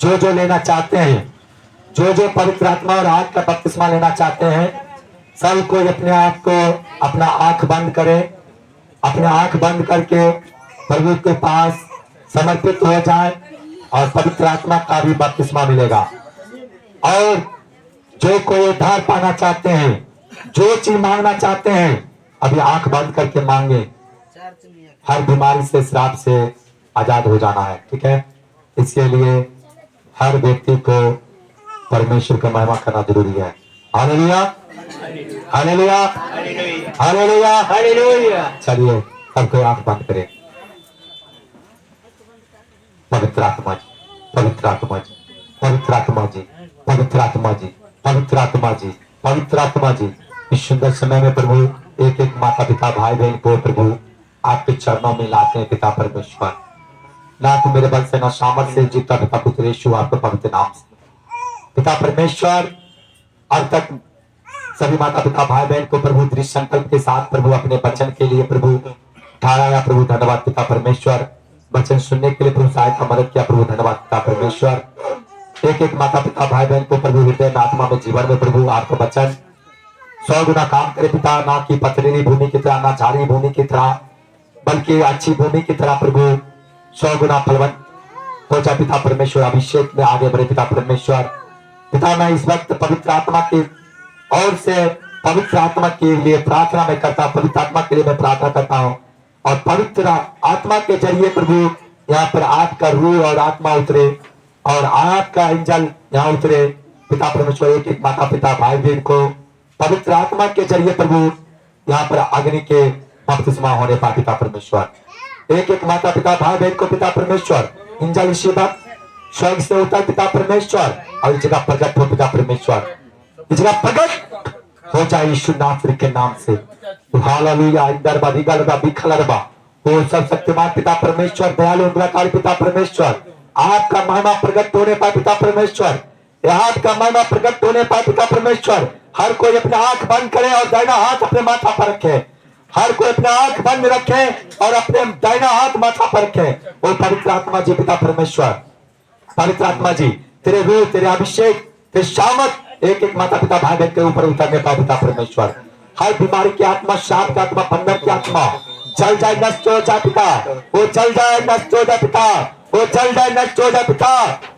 जो लेना चाहते हैं, जो पवित्र आत्मा और आग का बपतिस्मा लेना चाहते हैं, सब कोई अपने आप को अपना आंख बंद करे, अपने आंख बंद करके प्रभु के पास समर्पित हो जाए और पवित्र आत्मा का भी बपतिस्मा मिलेगा। और जो कोई उद्धार पाना चाहते हैं, जो चीज मांगना चाहते हैं, अभी आंख बंद करके मांगे। हर बीमारी से, श्राप से आजाद हो जाना है, ठीक है। इसके लिए हर व्यक्ति को परमेश्वर का महिमा करना जरूरी है। Hallelujah, hallelujah, hallelujah,
hallelujah.
चलिए सबको आंख बंद करें। पवित्र आत्मा जी, पवित्र आत्मा जी, पवित्र आत्मा जी, पवित्र आत्मा जी, पवित्र आत्मा जी, पवित्र आत्मा जी, इस सुंदर समय में प्रभु एक एक माता पिता भाई बहन को प्रभु आपके चरणों में लाते हैं। पिता परमेश्वर, ना तो मेरे बल से ना सामर्थ से, जीता पिता पुत्र यीशु आपके पवित्र नाम से। पिता परमेश्वर, अब तक सभी माता पिता भाई बहन को प्रभु दृढ़ संकल्प के साथ प्रभु अपने वचन के लिए प्रभु ठहराया। प्रभु धन्यवाद पिता परमेश्वर, वचन सुनने के लिए प्रभु सहायता मदद किया। प्रभु धन्यवाद पिता परमेश्वर। एक एक माता पिता भाई बहन को प्रभु हृदय में, आत्मा में, जीवन में प्रभु आपका वचन 100 गुना काम करे पिता। ना कि पथरीली भूमि की तरह, ना झाड़ी भूमि की तरह, बल्कि अच्छी भूमि की तरह प्रभु 100 गुना फलवंत हो जाए पिता परमेश्वर। अभिषेक में आगे बढ़े पिता परमेश्वर। पिता मैं इस वक्त पवित्र आत्मा की ओर से पवित्र आत्मा के लिए प्रार्थना में करता हूँ। पवित्र आत्मा के लिए मैं प्रार्थना करता हूँ और पवित्र आत्मा के जरिए प्रभु यहाँ पर आपका रूह और आत्मा उतरे और आपका इंजल यहाँ उतरे पिता परमेश्वर। एक एक माता पिता भाई बहन को पवित्र आत्मा के जरिए प्रभु यहाँ पर अग्नि के बपतिस्मा होने पाए पिता परमेश्वर। एक एक माता पिता भाई बहन को पिता परमेश्वर इंजल इसी वक्त स्वर्ग से उतर पिता परमेश्वर और इस जगह प्रकट हो पिता परमेश्वर। इस जगह प्रकट हो जाए यीशु नासरी के नाम से। हालेलुया। इंदर बदिगलबा बिखलरबा, वो सब शक्तिमान पिता परमेश्वर, दयालु निराकारी पिता परमेश्वर, आपका महिमा प्रकट होने पाए पिता परमेश्वर। आपका महिमा प्रकट होने पाए पिता परमेश्वर। हर कोई अपने आंख बंद करे और दाहिना हाथ अपने माथा पर रखे। हर कोई अपने आंख बंद रखे और अपने दाहिना हाथ माथा पर रखे। वो पवित्र आत्मा जी पिता परमेश्वर, पवित्र आत्मा जी, तेरे रूह, तेरे अभिषेक, तेरे शामत एक एक माता पिता भाई बहन के ऊपर उतरने पाए पिता परमेश्वर। हर बीमारी की आत्मा, शाप की आत्मा, बंधन की आत्मा जल जाए, नष्ट हो जाए पिता। वो जल जाए, नष्ट हो जाए पिता। वो जल जाए, नष्ट हो जाए पिता।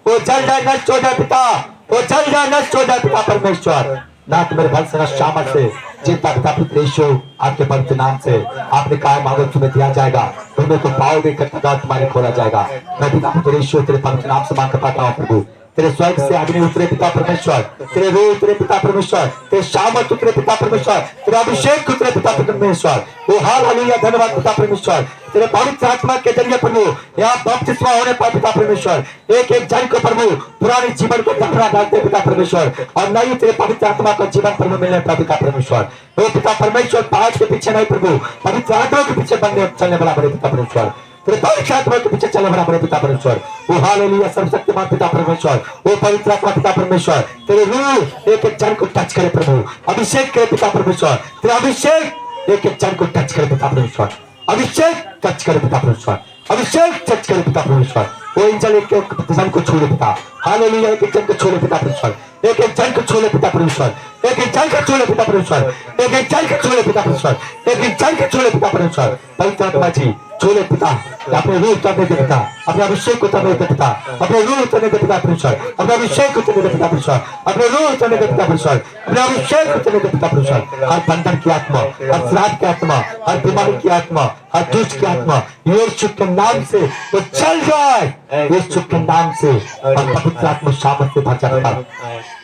वो जल जाए, नष्ट हो जाए पिता। वो जल जाए, नष्ट हो जाए पिता परमेश्वर। ना तो मेरे बल से ना शामत से, जितना पिता पुत्र यीशु आपके पवित्र नाम से आपने कहा मांगो तुम्हें दिया जाएगा, तुम्हें तो पाओगे, खटखटा तुम्हारे खोला जाएगा। मैं पिता पुत्र यीशु तेरे पवित्र नाम से मांग कर पाता हूँ प्रभु। तेरे स्वर्ग से अग्नि उतरे पिता परमेश्वर, तेरे रूह उतरे पिता परमेश्वर, तेरे शामत उतरे पिता परमेश्वर, तेरा अभिषेक उतरे पिता परमेश्वर। वो हालेलुया, धन्यवाद पिता परमेश्वर। तेरे पवित्र आत्मा के जरिए प्रभु यहाँ बपतिस्मा होने पाए पिता परमेश्वर। एक एक जन को प्रभु पुराने जीवन को दफना डालते पिता परमेश्वर और नई तेरे पवित्र आत्मा का जीवन प्रभु मिलने पाए पिता परमेश्वर। वो पिता परमेश्वर पहाड़ के पीछे नहीं प्रभु, पवित्र आत्मा के पीछे बनने चलने वाला बड़े पिता परमेश्वर। तेरे पवित्र आत्मा के पीछे चलने वाला बड़े पिता परमेश्वर। वो हालेलुया, सर्वशक्तिमान पिता परमेश्वर। वो पवित्र आत्मा पिता परमेश्वर, तेरे रूह एक एक जन को टच करे प्रभु, अभिषेक करे पिता परमेश्वर। तेरे अभिषेक एक एक जन को टच करे पिता परमेश्वर, अभिषेक टच करे पिता परमेश्वर, अभिषेक टच करे पिता परमेश्वर। वो इंजल एक एक जन को छू ले पिता। हालेलुया, एक एक जन को छू ले पिता परमेश्वर। एक एक जन को छू ले पिता परमेश्वर। एक एक जन को छू ले पिता परमेश्वर। एक एक जन को छू ले पिता परमेश्वर। एक एक जन को छू ले पिता परमेश्वर। पवित्र आत्मा जी छोले पिता, अपने रूह उतरने दे पिता, अपने अभिषेक उतरने दे पिता, अपने रूह उतरने दे पिता परमेश्वर, अपने अभिषेक उतरने दे पिता परमेश्वर, अपने रूह उतरने दे पिता परमेश्वर, अपने अभिषेक उतरने दे पिता परमेश्वर। हर बंधन की आत्मा, हर श्राप की आत्मा, हर बीमारी की आत्मा, हर दुष्ट की आत्मा यीशु के नाम से वो चल जाए, यीशु के नाम से। और पवित्र आत्मा शामत से भर जा पिता,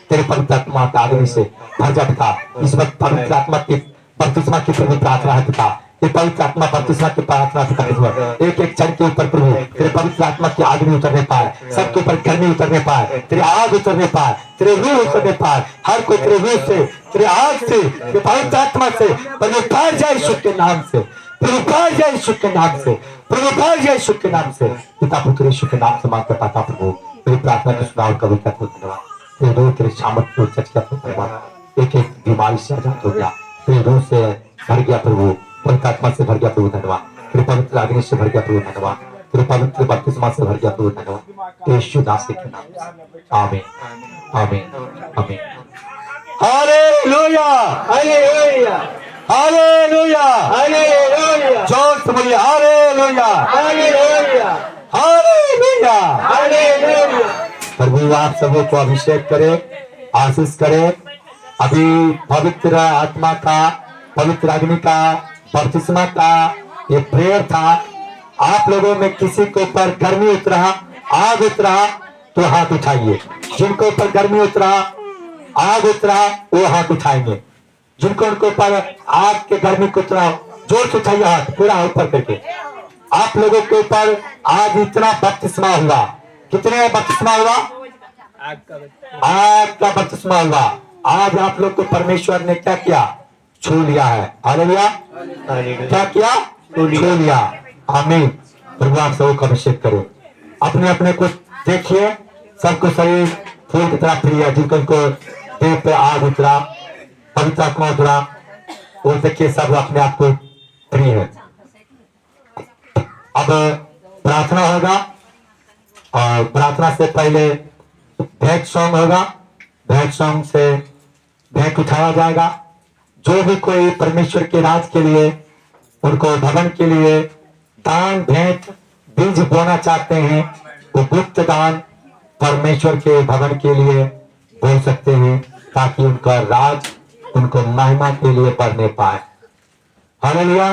तेरे पवित्र आत्मा के आगमन से भर जा पिता। इस वक्त पवित्र आत्मा की बपतिस्मा की प्रभु प्रार्थना है पिता। ये पवित्र आत्मा बपतिस्मा की प्रार्थना पिता परमेश्वर। एक एक जन के ऊपर प्रभु तेरे पवित्र आत्मा की अग्नि उतरने पाए, सबके ऊपर गर्मी उतरने पाए, तेरे आग उतरने पाए, तेरे रूह उतरने पाए। हर कोई तेरे रूह से, तेरे आग से, तेरे पवित्र आत्मा से प्रभु पार जाए यीशु के नाम से, प्रभु पार जाए यीशु के नाम से, प्रभु पार जाए यीशु के नाम से। पिता पुत्र यीशु के नाम से मांग कर पाता प्रभु, तेरी प्रार्थना को सुना और कबूल करते धन्यवाद। तेरे रूह तेरे शामत को सच करते धन्यवाद। एक एक बीमारी से आजाद हो गया, तेरे रूह से भर गया प्रभु, पवित्र आत्मा से भर गया प्रभु, धन्यवाद। तेरे पवित्र अग्नि से भर गया प्रभु, धन्यवाद। तेरे पवित्र बपतिस्मा से भर गया प्रभु, धन्यवाद। यीशु दासी के नाम से आमीन, आमीन, आमीन। हालेलुया,
हालेलुया,
हालेलुया,
हालेलुया,
जोर से बोलिए हालेलुया,
हालेलुया,
हालेलुया।
हालेलुया।
प्रभु आप सबों को अभिषेक करे, आशीष करे। अभी पवित्र आत्मा का, पवित्र अग्नि का, बपतिस्मा का ये प्रेयर था। आप लोगों में किसी के ऊपर गर्मी उतरा, आग उतरा तो हाथ उठाइए। जिनको ऊपर गर्मी उतरा, आग उतरा वो हाथ उठाएंगे। जिनको उनके ऊपर आग के गर्मी को उतरा, जोर से उठाइए हाथ पूरा ऊपर करके। आप लोगों के ऊपर आज इतना बपतिस्मा हुआ। कितने बपतिस्मा हुआ? आग का बपतिस्मा हुआ। आज आप लोग को परमेश्वर ने क्या किया? छू लिया है। हालेलुया, क्या किया? छू लिया। आमीन। प्रभु आप सबको को अभिषेक करो। अपने अपने को देखिए, सबको शरीर फूल की तरह प्रिय है। जिनको देह पे आग उतरा, पवित्र आत्मा उतरा, वो देखिए सब अपने आप को प्रिय है। अब प्रार्थना होगा और प्रार्थना से पहले भेंट सॉन्ग होगा। भेंट सॉन्ग से भेंट उठाया जाएगा। जो भी कोई परमेश्वर के राज के लिए, उनको भवन के लिए दान भेंट बीज बोना चाहते हैं, वो गुप्त दान परमेश्वर के भवन के लिए बोल सकते हैं, ताकि उनका राज, उनको महिमा के लिए बढ़ने पाए। हालेलुया।